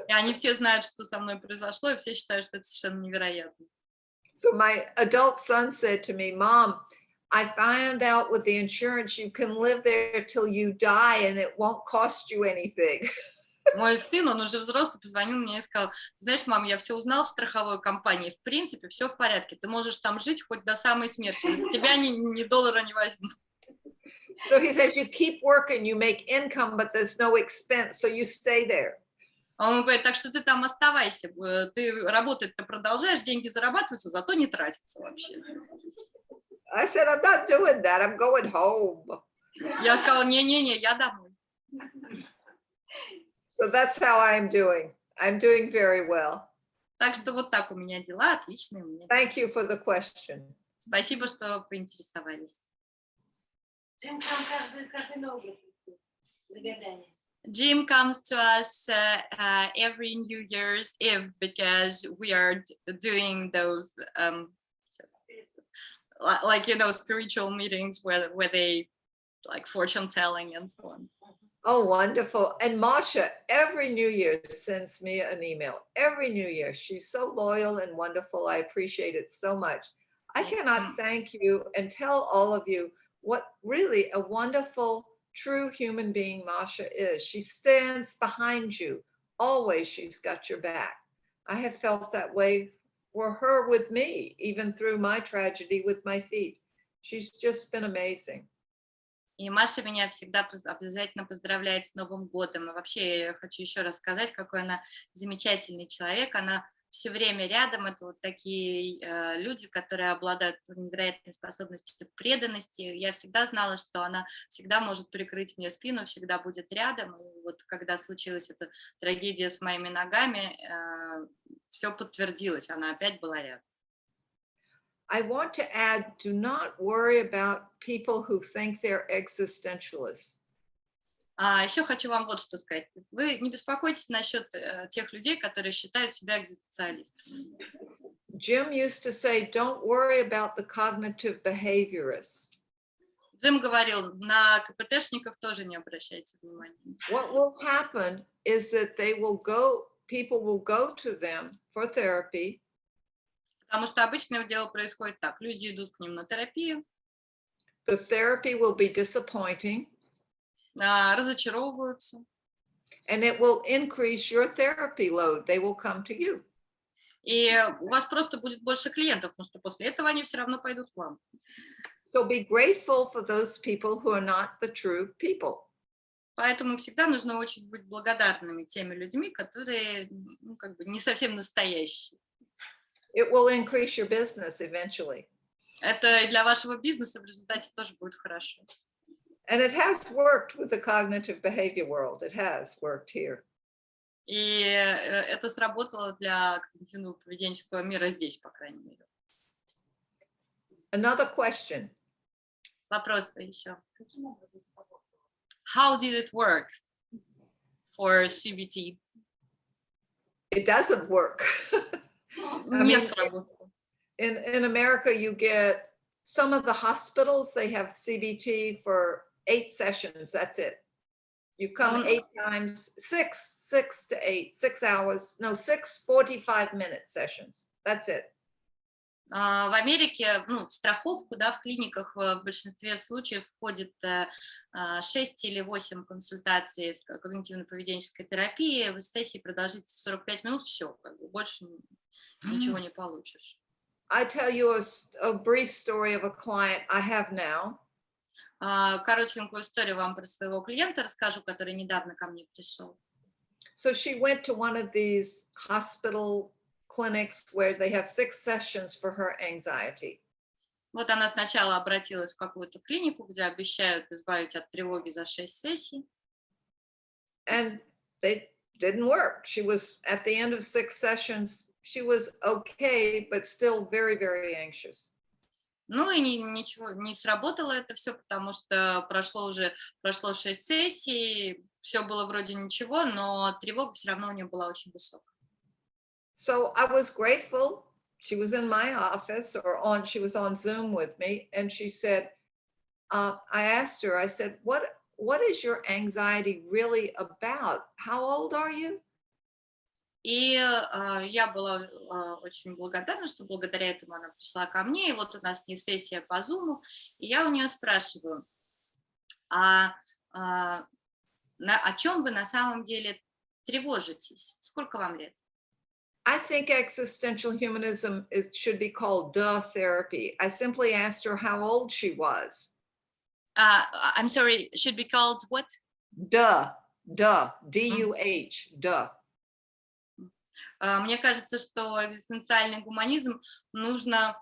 И они все знают, что со мной произошло, и все считают, что это совершенно невероятно. So my adult son said to me, Mom, I found out with the insurance you can live there till you die and it won't cost you anything. Мой сын, он уже взрослый, позвонил мне и сказал, знаешь, мам, я все узнал в страховой компании, в принципе, все в порядке, ты можешь там жить хоть до самой смерти, с тебя ни доллара не возьмут. So he says, you keep working, you make income, but there's no expense, so you stay there. Он говорит, так что ты там оставайся, ты работать-то продолжаешь, деньги зарабатываются, зато не тратятся вообще. I said, I'm not doing that, I'm going home. Я сказала, не-не-не, я домой. So that's how I'm doing. I'm doing very well. Так что вот так у меня дела, отличные у меня. Thank you for the question. Спасибо, что поинтересовались. Jim comes to us every New Year's Eve because we are doing those like, you know, spiritual meetings where they like fortune telling and so on. Oh, wonderful. And Masha, every New Year sends me an email. Every New Year. She's so loyal and wonderful. I appreciate it so much. I cannot thank you and tell all of you what really a wonderful, true human being Masha is. She stands behind you. Always she's got your back. I have felt that way for her with me, even through my tragedy with my feet. She's just been amazing. И Маша меня всегда обязательно поздравляет с Новым годом. И вообще я хочу еще раз сказать, какой она замечательный человек. Она все время рядом. Это вот такие люди, которые обладают невероятной способностью к преданности. Я всегда знала, что она всегда может прикрыть мне спину, всегда будет рядом. И вот когда случилась эта трагедия с моими ногами, все подтвердилось. Она опять была рядом. I want to add, do not worry about people who think they're existentialists. Еще хочу вам вот что сказать. Вы не беспокойтесь насчет тех людей, которые считают себя экзистенциалистами. Jim used to say, don't worry about the cognitive behaviorists. Джим говорил, на КПТшников тоже не обращайте внимания. What will happen is that people will go to them for therapy. Потому что обычно дело происходит так. Люди идут к ним на терапию. The therapy will be disappointing. Разочаровываются. And it will increase your therapy load. They will come to you. И у вас просто будет больше клиентов, потому что после этого они все равно пойдут к вам. So be grateful for those people who are not the true people. Поэтому всегда нужно очень быть благодарными теми людьми, которые ну, как бы не совсем настоящие. It will increase your business eventually. Это и для вашего бизнеса в результате тоже будет хорошо. And it has worked with the cognitive behavior world. It has worked here. И это сработало для когнитивного поведенческого мира здесь, по крайней мере. Another question. Вопросы еще. How did it work for CBT? It doesn't work. Не сработало. In America, you get some of the hospitals, they have CBT for 8 sessions. That's it. You come 8 times, 6 to 8, 6 hours, no, 6 45-minute sessions. That's it. В Америке, ну, в страховку, да, в клиниках в большинстве случаев входит 6 или 8 консультаций с когнитивно-поведенческой терапии, в сессии продолжительностью 45 минут, все, как бы больше ничего не получишь. I tell you a brief story of a client I have now. Коротенькую историю вам про своего клиента расскажу, который недавно ко мне пришел. So she went to one of these hospital clinics where they have 6 sessions for her anxiety. Вот она сначала обратилась в какую-то клинику, где обещают избавить от тревоги за 6 сессий. And they didn't work. She was at the end of 6 sessions, she was okay, but still very, very anxious. Ну и ничего, не сработало это все, потому что прошло 6 сессий, все было вроде ничего, но тревога все равно у нее была очень высокая. So I was grateful. She was in my office she was on Zoom with me. And she said, I asked her, I said, what is your anxiety really about? How old are you? И я была очень благодарна, что благодаря этому она пришла ко мне, и вот у нас не сессия по Zoom, и я у нее спрашиваю, о чем вы на самом деле тревожитесь? Сколько вам лет? I think existential humanism should be called duh therapy. I simply asked her how old she was. I'm sorry, should be called what? Duh, D-U-H, duh. Мне кажется, что экзистенциальный гуманизм можно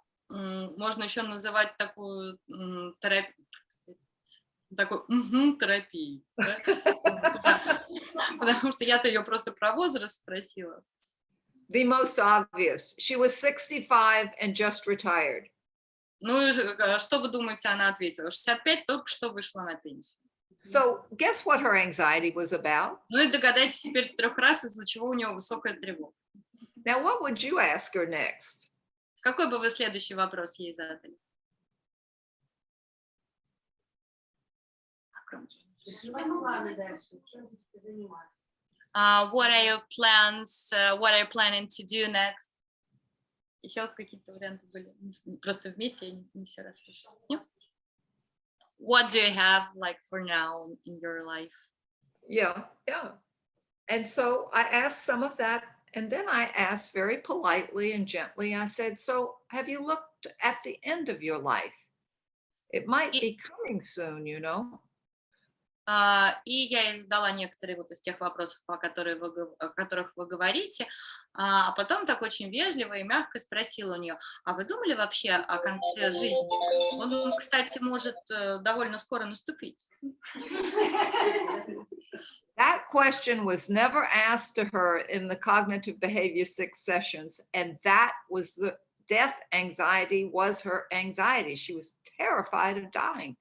еще называть такую терапией. Да? Потому что я-то ее просто про возраст спросила. The most obvious. She was 65 and just retired. Ну, что вы думаете, она ответила? 65, только что вышла на пенсию. So guess what her anxiety was about? Ну и догадайтесь теперь с 3 раз, из-за чего у нее высокая тревога. Now, what would you ask her next? Какой бы вы следующий вопрос ей задали? What are your plans? What are you planning to do next? Еще какие-то варианты были? Просто вместе я не все расслышала. What do you have like for now in your life? Yeah. And so I asked some of that. And then I asked very politely and gently, I said, so have you looked at the end of your life? It might be coming soon, you know. И я ей задала некоторые вот из тех вопросов, о которых вы говорите, а потом так очень вежливо и мягко спросила у нее, а вы думали вообще о конце жизни? Он, кстати, может довольно скоро наступить. That question was never asked to her in the cognitive behavior 6 sessions, and that was the death anxiety was her anxiety. She was terrified of dying.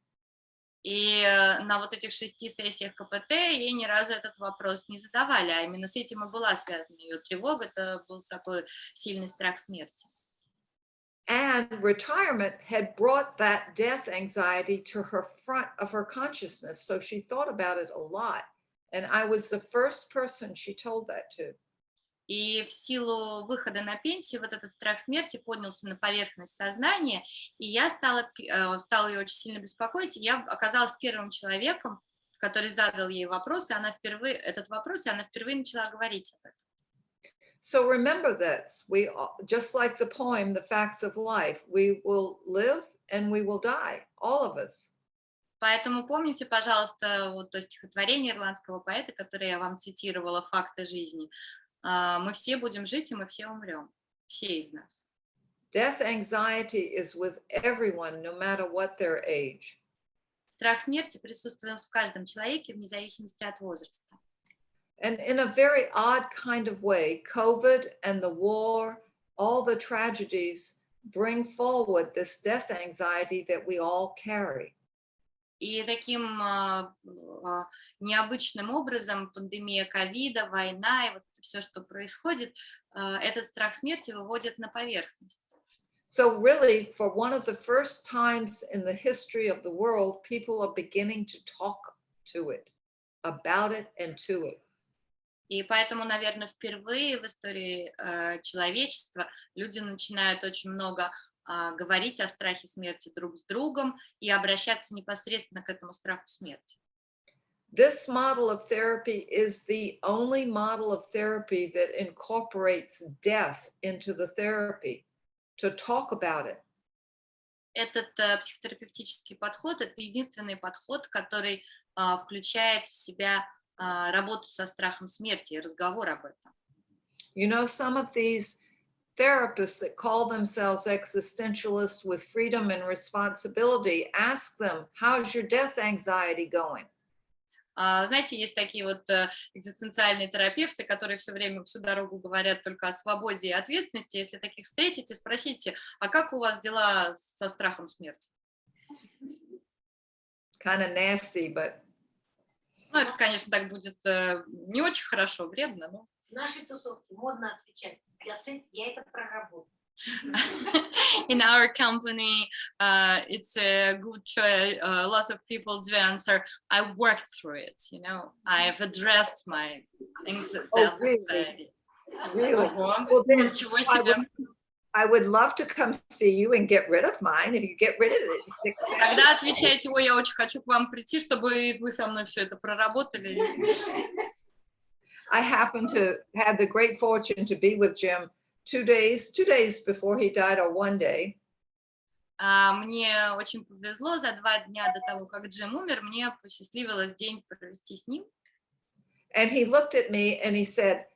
И на вот этих 6 сессиях КПТ ей ни разу этот вопрос не задавали, а именно с этим и была связана ее тревога, это был такой сильный страх смерти. And retirement had brought that death anxiety to her front of her consciousness, so she thought about it a lot. And I was the first person she told that to. И в силу выхода на пенсию вот этот страх смерти поднялся на поверхность сознания, и я стала ее очень сильно беспокоить, и я оказалась первым человеком, который задал ей вопрос, и она впервые начала говорить об этом. So remember this, just like the poem, The Facts of Life, we will live and we will die. all of us. Поэтому помните, пожалуйста, вот то стихотворение ирландского поэта, которое я вам цитировала, «Факты жизни». Мы все будем жить, и мы все умрем. Все из нас. Death anxiety is with everyone, no matter what their age. Страх смерти присутствует в каждом человеке, вне зависимости от возраста. And in a very odd kind of way, COVID and the war, all the tragedies bring forward this death anxiety that we all carry. И таким необычным образом пандемия ковида, война и вот все, что происходит, этот страх смерти выводит на поверхность. So really, for one of the first times in the history of the world, people are beginning to talk to it, about it and to it. И поэтому, наверное, впервые в истории человечества люди начинают очень много говорить о страхе смерти друг с другом и обращаться непосредственно к этому страху смерти. This model of therapy is the only model of therapy that incorporates death into the therapy, to talk about it. Этот психотерапевтический подход – это единственный подход, который включает в себя работу со страхом смерти и разговор об этом. You know, some of these therapists that call themselves existentialists with freedom and responsibility, ask them, how's your death anxiety going? Знаете, есть такие вот экзистенциальные терапевты, которые все время, всю дорогу говорят только о свободе и ответственности. Если таких встретите, спросите, а как у вас дела со страхом смерти? Kind of nasty, but... Ну, это, конечно, так будет не очень хорошо, вредно, но... В нашей тусовке модно отвечать, я это проработал. In our company, it's a good choice. Lots of people do answer, I worked through it, you know, I've addressed my anxiety. Really? Well, then, I would love to come see you and get rid of mine, and you get rid of it. Когда отвечаете, ой, я очень хочу к вам прийти, чтобы вы со мной все это проработали. I happened to have the great fortune to be with Jim 2 days before he died, or 1 day. Мне очень повезло, за 2 дня до того, как Джим умер, мне посчастливилось день провести с ним. And he looked at me and he said,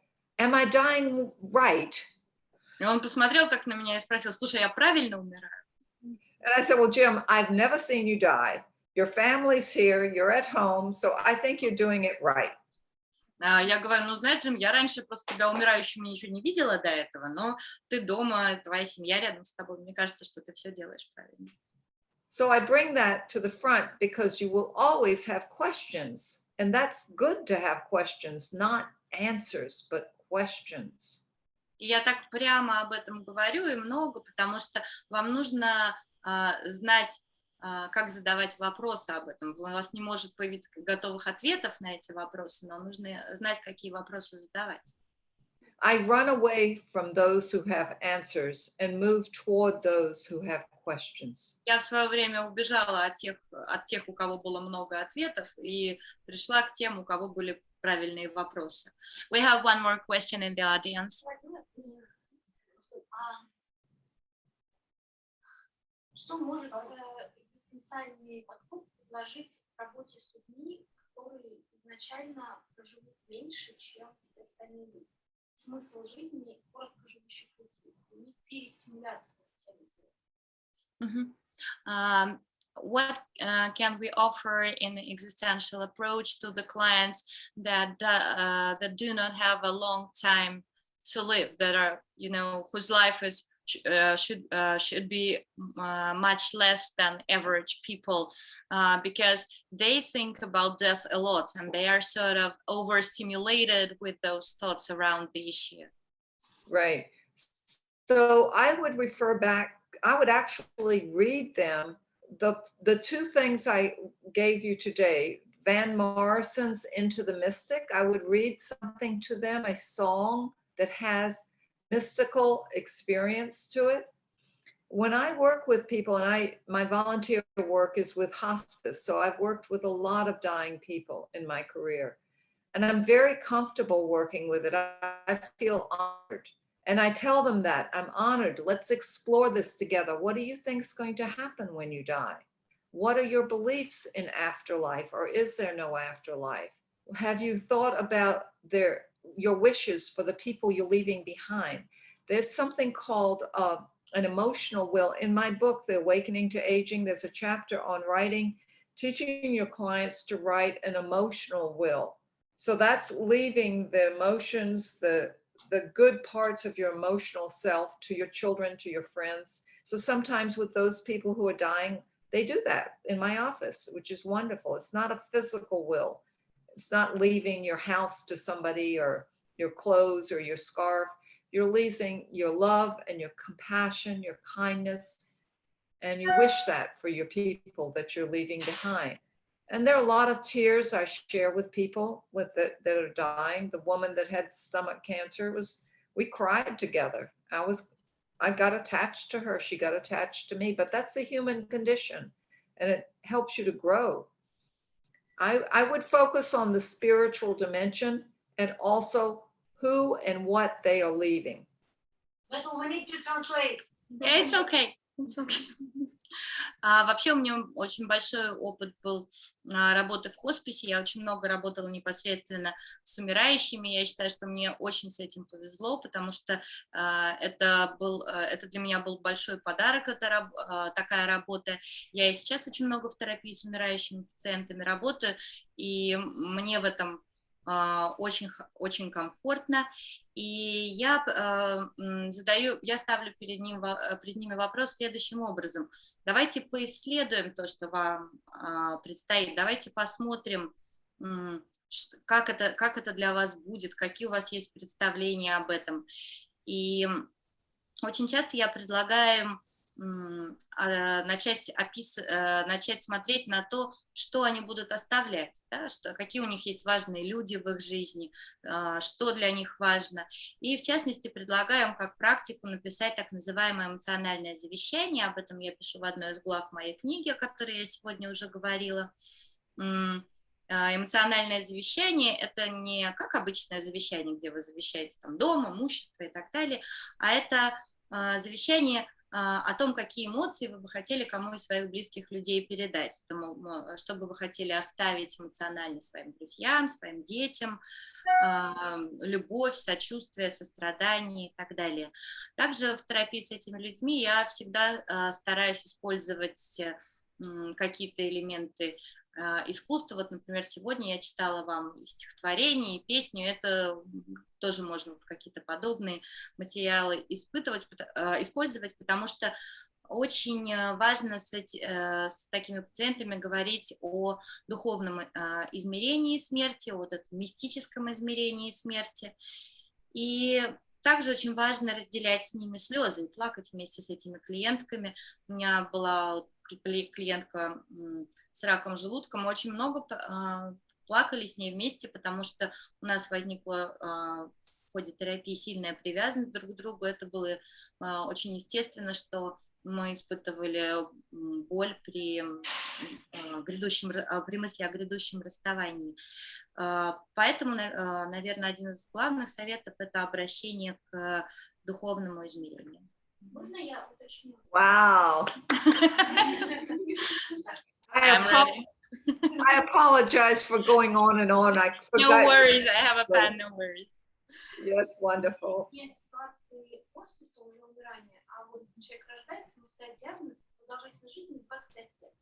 am I dying right? И он посмотрел так на меня и спросил, слушай, я правильно умираю? And I said, well, Jim, I've never seen you die. Your family's here, you're at home, so I think you're doing it right. Я говорю, ну, знаешь, Джим, я раньше просто тебя умирающим ничего не видела до этого, но ты дома, твоя семья рядом с тобой, мне кажется, что ты все делаешь правильно. So I bring that to the front because you will always have questions, and that's good to have questions, not answers, but questions. И я так прямо об этом говорю и много, потому что вам нужно знать, как задавать вопросы об этом. У вас не может появиться готовых ответов на эти вопросы, но нужно знать, какие вопросы задавать. I run away from those who have answers and move toward those who have questions. Я в свое время убежала от тех, у кого было много ответов, и пришла к тем, у кого были правильные вопросы. We have one more question in the audience. Что может экзистенциальный подход предложить в работе с людьми, которые изначально проживут меньше, чем все остальные люди? Смысл жизни короткоживущих людей, у них перестимуляция. What can we offer in the existential approach to the clients that do not have a long time to live, that are, you know, whose life is should be much less than average people, because they think about death a lot and they are sort of overstimulated with those thoughts around the issue. Right. So I would refer back, I would actually read them the 2 things I gave you today, Van Morrison's Into the Mystic. I would read something to them, a song that has mystical experience to it. When I work with people, and my volunteer work is with hospice, so I've worked with a lot of dying people in my career, and I'm very comfortable working with it. I feel honored. And I tell them that I'm honored. Let's explore this together. What do you think is going to happen when you die? What are your beliefs in afterlife, or is there no afterlife? Have you thought about your wishes for the people you're leaving behind? There's something called an emotional will. In my book, The Awakening to Aging, there's a chapter on teaching your clients to write an emotional will. So that's leaving the emotions, the good parts of your emotional self to your children, to your friends. So sometimes with those people who are dying, they do that in my office, which is wonderful. It's not a physical will. It's not leaving your house to somebody or your clothes or your scarf. You're leaving your love and your compassion, your kindness, and you wish that for your people that you're leaving behind. And there are a lot of tears I share with people that are dying. The woman that had stomach cancer, we cried together. I got attached to her. She got attached to me, but that's a human condition and it helps you to grow. I would focus on the spiritual dimension and also who and what they are leaving. Myrtle, we need to translate. Yeah, it's okay. It's okay. Вообще у меня очень большой опыт был работы в хосписе, я очень много работала непосредственно с умирающими, я считаю, что мне очень с этим повезло, потому что это для меня был большой подарок, такая работа. Я и сейчас очень много в терапии с умирающими пациентами работаю, и мне в этом очень, очень комфортно, и я ставлю перед ними вопрос следующим образом. Давайте поисследуем то, что вам предстоит, давайте посмотрим, как это для вас будет, какие у вас есть представления об этом. И очень часто я предлагаю начать смотреть на то, что они будут оставлять, да, какие у них есть важные люди в их жизни, что для них важно. И в частности предлагаем как практику написать так называемое эмоциональное завещание. Об этом я пишу в одной из глав моей книги, о которой я сегодня уже говорила. Эмоциональное завещание – это не как обычное завещание, где вы завещаете там, дом, имущество и так далее, а это завещание о том, какие эмоции вы бы хотели кому из своих близких людей передать, что бы вы хотели оставить эмоционально своим друзьям, своим детям, любовь, сочувствие, сострадание и так далее. Также в терапии с этими людьми я всегда стараюсь использовать какие-то элементы искусства. Вот, например, сегодня я читала вам и стихотворение, и песню, это тоже можно какие-то подобные материалы использовать, потому что очень важно с такими пациентами говорить о духовном измерении смерти, о этом мистическом измерении смерти. И также очень важно разделять с ними слезы и плакать вместе с этими клиентками. У меня была клиентка с раком желудка, мы очень много плакали с ней вместе, потому что у нас возникла в ходе терапии сильная привязанность друг к другу. Это было очень естественно, что мы испытывали боль при мысли о грядущем расставании. Поэтому, наверное, один из главных советов – это обращение к духовному измерению. Можно я уточню? Wow. I apologize for going on and on. I forgot. No worries, I have a pen, no worries. Yeah, it's wonderful. Нет ситуации хосписа уже умирания, а вот человек рождается, ему ставят диагноз продолжительность жизни 25 лет.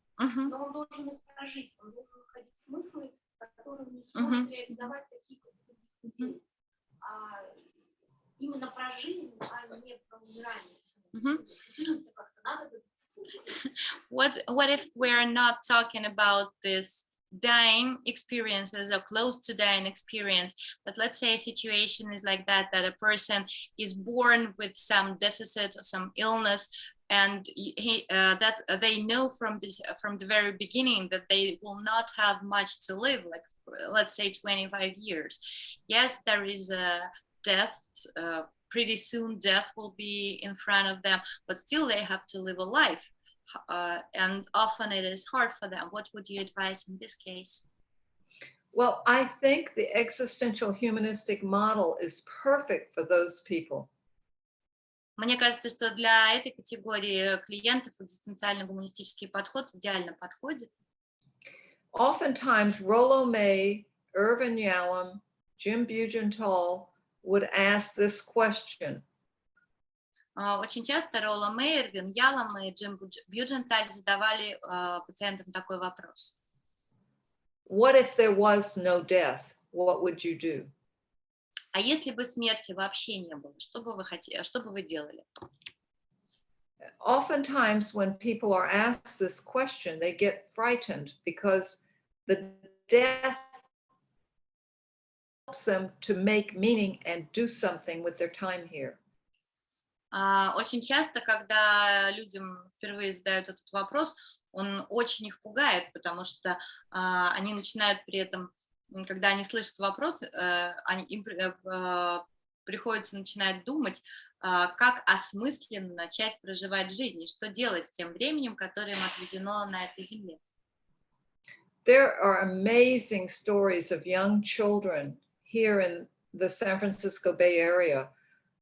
Но он должен их прожить, он должен находить смыслы, которые не сможет реализовать такие, как других людей. Именно про жизнь, а не про умирание. What if we're not talking about this dying experiences or close to dying experience, but let's say a situation is like that a person is born with some deficit or some illness, and that they know from the very beginning that they will not have much to live, like let's say 25 years. Yes, there is a death, pretty soon death will be in front of them, but still they have to live a life, and often it is hard for them. What would you advise in this case? Well, I think the existential humanistic model is perfect for those people. Мне кажется, что для этой категории клиентов экзистенциально-гуманистический подход идеально подходит. Oftentimes, Rollo May, Irvin Yalom, Jim Bugental would ask this question. Очень часто Ролло Мэй, Ирвин Ялом и Джим Бьюдженталь задавали пациентам такой вопрос. What if there was no death? What would you do? А если бы смерти вообще не было, что бы вы хотели, что бы вы делали? Oftentimes, when people are asked this question, they get frightened because the death helps them to make meaning and do something with their time here. Очень часто, когда людям впервые задают этот вопрос, он очень их пугает, потому что они начинают при этом, когда они слышат вопрос, им приходится начинать думать, как осмысленно начать проживать жизнь и что делать с тем временем, которое им отведено на этой земле. There are amazing stories of young children here in the San Francisco Bay Area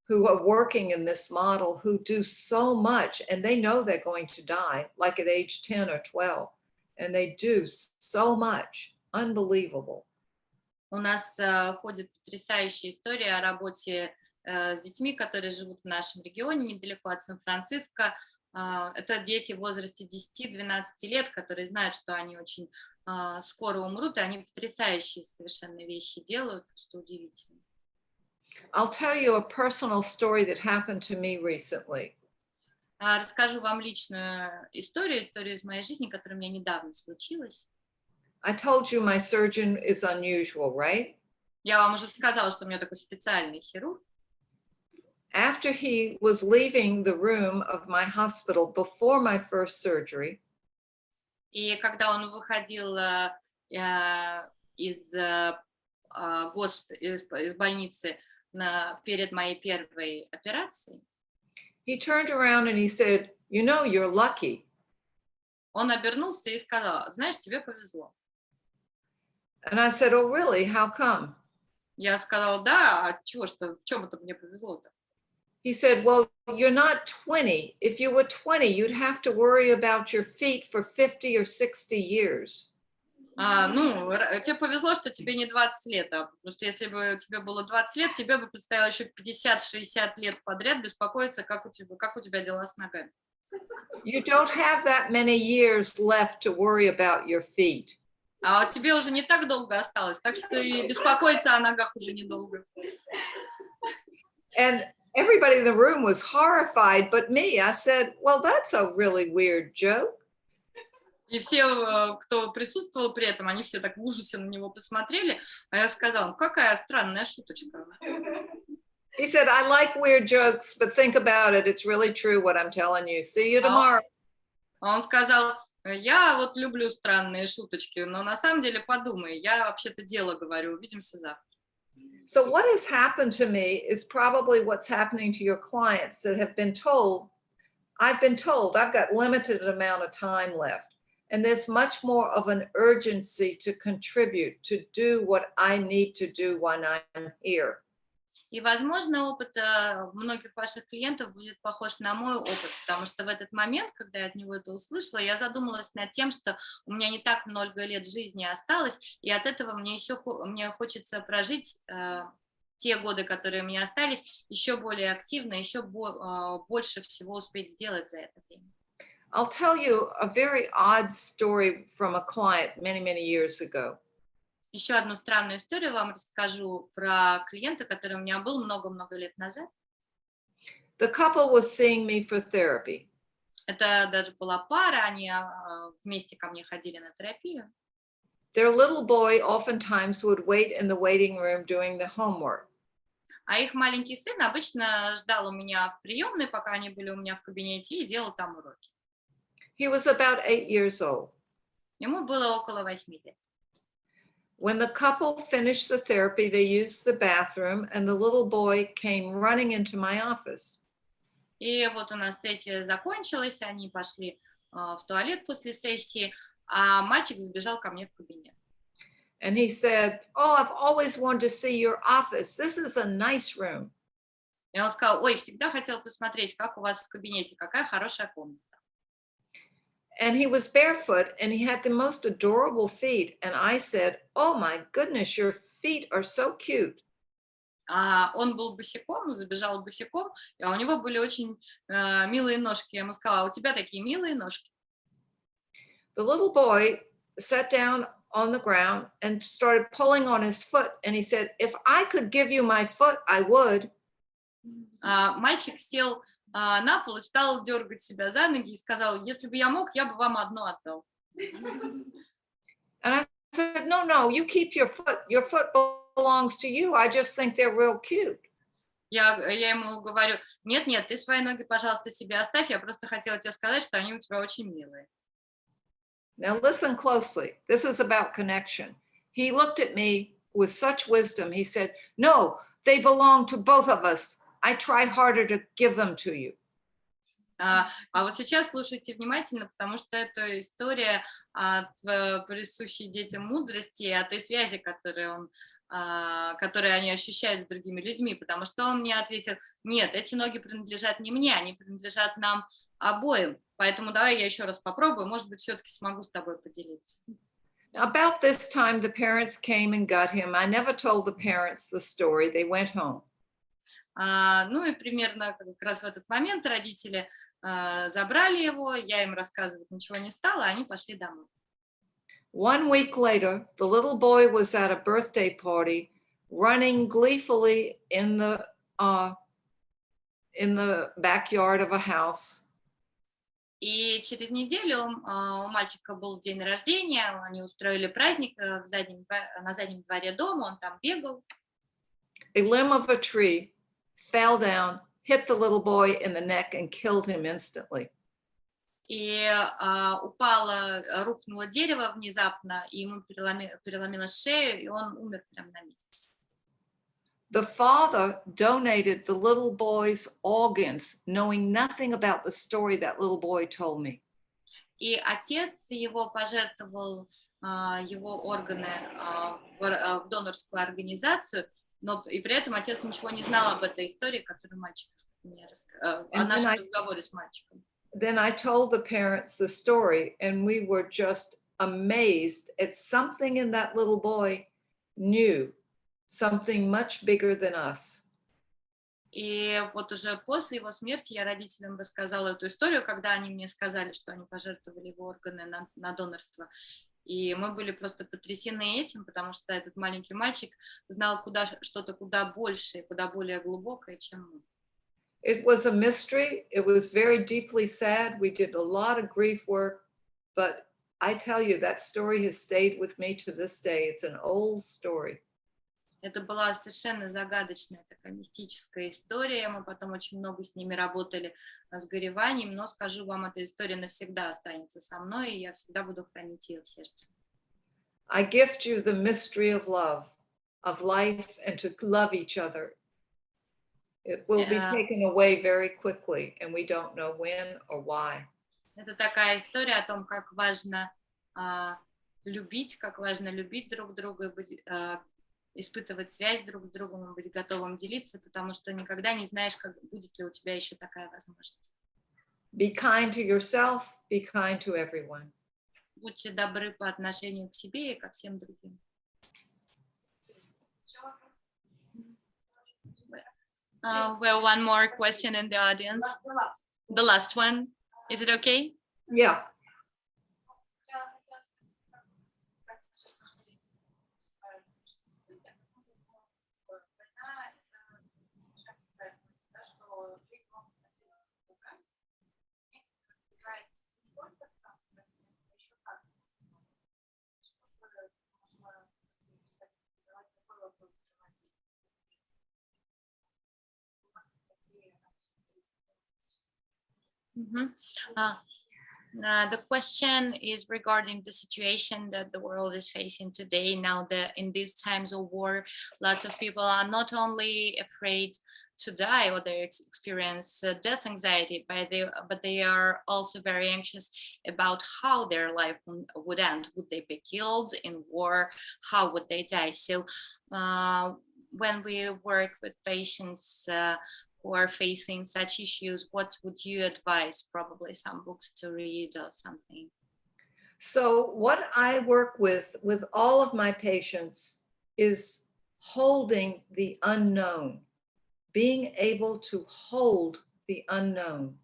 who are working in this model, who do so much, and they know they're going to die, like at age 10 or 12, and they do so much. Unbelievable. У нас ходит потрясающая история о работе с детьми, которые живут в нашем регионе, недалеко от Сан-Франциско. Это дети в возрасте 10-12 лет, которые знают, что они очень скоро умрут, и они потрясающие совершенно вещи делают, просто удивительно. I'll tell you a personal story that happened to me recently. Расскажу вам личную историю из моей жизни, которая у меня недавно случилась. I told you my surgeon is unusual, right? Я вам уже сказала, что у меня такой специальный хирург. After he was leaving the room of my hospital before my first surgery, И когда он выходил из больницы перед моей первой операцией, he turned around and he said, "You know, you're lucky." он обернулся и сказал: знаешь, тебе повезло. And I said, "Oh, really? How come?" Я сказала: да, а чего, что, в чем это мне повезло-то? He said, "Well, you're not 20. If you were 20, you'd have to worry about your feet for 50 or 60 years." Тебе повезло, что тебе не 20 лет, потому что если бы тебе было 20 лет, тебе бы предстояло еще 50-60 лет подряд беспокоиться, как у тебя дела с ногами. You don't have that many years left to worry about your feet. А тебе уже не так долго осталось, так что и беспокоиться о ногах уже недолго. And everybody in the room was horrified, but me. I said, "Well, that's a really weird joke." И все, кто присутствовал при этом, они все так в ужасе на него посмотрели, а я сказала: какая странная шуточка. He said, "I like weird jokes, but think about it. It's really true what I'm telling you. See you tomorrow." Он сказал: я вот люблю странные шуточки, но на самом деле подумай, я вообще-то дело говорю, увидимся завтра. So what has happened to me is probably what's happening to your clients that have been told, I've got limited amount of time left. And there's much more of an urgency to contribute, to do what I need to do when I'm here. И, возможно, опыт многих ваших клиентов будет похож на мой опыт, потому что в этот момент, когда я от него это услышала, я задумалась над тем, что у меня не так много лет жизни осталось, и от этого мне хочется прожить те годы, которые у меня остались, еще более активно, еще больше всего успеть сделать за это время. I'll tell you a very odd story from a client many, many years ago. Еще одну странную историю вам расскажу про клиента, который у меня был много-много лет назад. The couple was seeing me for therapy. Это даже была пара, они вместе ко мне ходили на терапию. Their little boy oftentimes would wait in the waiting room doing the homework. А их маленький сын обычно ждал у меня в приемной, пока они были у меня в кабинете, и делал там уроки. He was about 8 years old. Ему было около 8 лет. When the couple finished the therapy, they used the bathroom, and the little boy came running into my office. И вот у нас сессия закончилась, они пошли в туалет после сессии, а мальчик забежал ко мне в кабинет. And he said, "Oh, I've always wanted to see your office. This is a nice room." И он сказал: ой, всегда хотел посмотреть, как у вас в кабинете, какая хорошая комната. And he was barefoot and he had the most adorable feet. And I said, oh my goodness, your feet are so cute. Он был босиком, забежал босиком, а у него были очень милые ножки. Я ему сказала: у тебя такие милые ножки. The little boy sat down on the ground and started pulling on his foot. And he said, if I could give you my foot, I would. Мальчик сел на пол и стал дергать себя за ноги и сказал: если бы я мог, я бы вам одну отдал. And I said, no, you keep your foot. Your foot belongs to you. I just think they're real cute. Я ему говорю: нет, ты свои ноги, пожалуйста, себе оставь, я просто хотела тебе сказать, что они у тебя очень милые. Now listen closely. This is about connection. He looked at me with such wisdom. He said, no, they belong to both of us. I try harder to give them to you. А вот сейчас слушайте внимательно, потому что это история присущей детям мудрости, о той связи, которую они ощущают с другими людьми, потому что он мне ответил: нет, эти ноги принадлежат не мне, они принадлежат нам обоим, поэтому давай я еще раз попробую, может быть, все-таки смогу с тобой поделиться. About this time, the parents came and got him. I never told the parents the story. They went home. Ну и примерно как раз в этот момент родители забрали его, я им рассказывать ничего не стала, они пошли домой. 1 week later, the little boy was at a birthday party, running gleefully in the backyard of a house. И через неделю у мальчика был день рождения, они устроили праздник на заднем дворе дома, он там бегал. A limb of a tree fell down, hit the little boy in the neck and killed him instantly. И рухнуло дерево внезапно, и ему переломило шею, и он умер прямо на месте. The father donated the little boy's organs, knowing nothing about the story that little boy told me. И отец его пожертвовал его органы в донорскую организацию, но и при этом отец ничего не знал об этой истории, которую мальчик мне рассказал, о нашем разговоре с мальчиком. Then I told the parents the story, and we were just amazed at something in that little boy knew, something much bigger than us. И вот уже после его смерти я родителям рассказала эту историю, когда они мне сказали, что они пожертвовали его органы на донорство. И мы были просто потрясены этим, потому что этот маленький мальчик знал что-то куда большее, куда более глубокое, чем мы. It was a mystery. It was very deeply sad. We did a lot of grief work, but I tell you, that story has stayed with me to this day. It's an old story. Это была совершенно загадочная такая мистическая история. Мы потом очень много с ними работали с гореванием, но скажу вам, эта история навсегда останется со мной, и я всегда буду хранить ее в сердце. I gift you the mystery of love, of life, and to love each other. It will be taken away very quickly, and we don't know when or why. Это такая история о том, как важно любить друг друга, испытывать связь друг с другом и быть готовым делиться, потому что никогда не знаешь, будет ли у тебя еще такая возможность. Be kind to yourself, be kind to everyone. Будьте добры по отношению к себе и ко всем другим. Well, one more question in the audience. The last one. Is it okay? Yeah. The question is regarding the situation that the world is facing today. Now, in these times of war, lots of people are not only afraid to die or they experience death anxiety, but they are also very anxious about how their life would end. Would they be killed in war? How would they die? So when we work with patients who are facing such issues, what would you advise? Probably some books to read or something. So what I work with all of my patients is holding the unknown, being able to hold the unknown.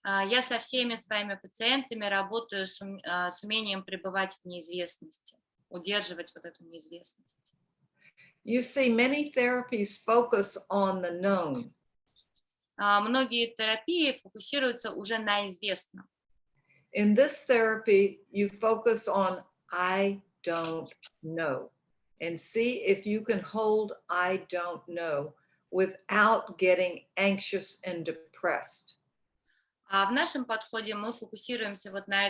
Я со всеми своими пациентами работаю с умением пребывать в неизвестности, удерживать вот эту неизвестность. You see, many therapies focus on the known. Многие терапии фокусируются уже на известном. In this therapy, you focus on I don't know and see if you can hold I don't know without getting anxious and depressed. А в нашем подходе мы фокусируемся вот на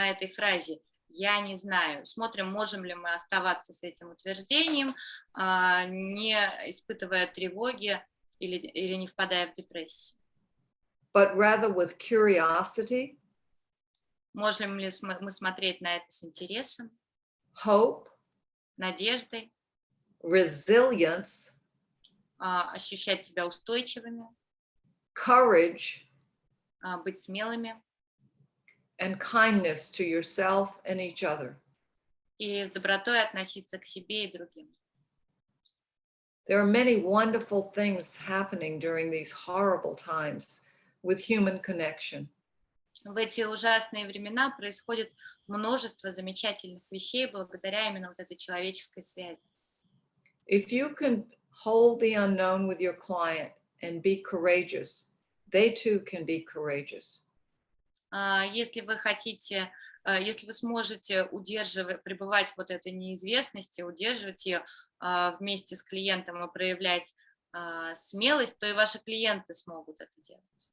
этой фразе «я не знаю». Смотрим, можем ли мы оставаться с этим утверждением, не испытывая тревоги или не впадая в депрессию. But rather with curiosity, можем ли мы смотреть на это с интересом, hope, надеждой, resilience, ощущать себя устойчивыми, courage, быть смелыми and kindness to yourself and each other. и с добротой относиться к себе и другим. There are many wonderful things happening during these horrible times with human connection. В эти ужасные времена происходит множество замечательных вещей благодаря именно вот этой человеческой связи. If you can hold the unknown with your client and be courageous, they too can be courageous. Если вы хотите, если вы сможете пребывать вот этой неизвестности, удерживать ее вместе с клиентом и проявлять смелость, то и ваши клиенты смогут это делать.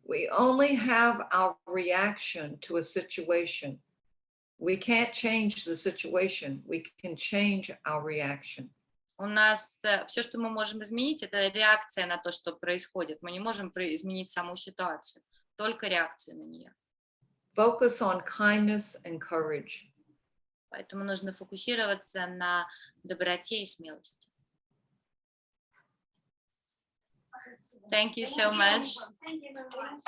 We only have our reaction to a situation. We can't change the situation. We can change our reaction. У нас все, что мы можем изменить, это реакция на то, что происходит. Мы не можем изменить саму ситуацию, только реакцию на нее. Focus on kindness and courage. Поэтому нужно фокусироваться на доброте и смелости. Thank you so much. Thank you very much.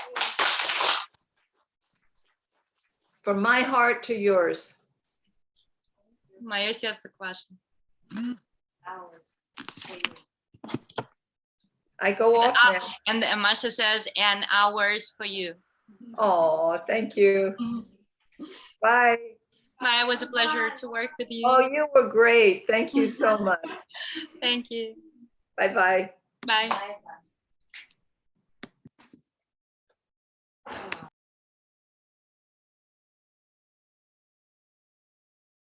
From my heart to yours. Мое сердце к вашему. I go off now. And Masha says, and hours for you. Oh, thank you. Bye. Bye, it was a pleasure to work with you. Oh, you were great. Thank you so much. Thank you. Bye-bye. Bye.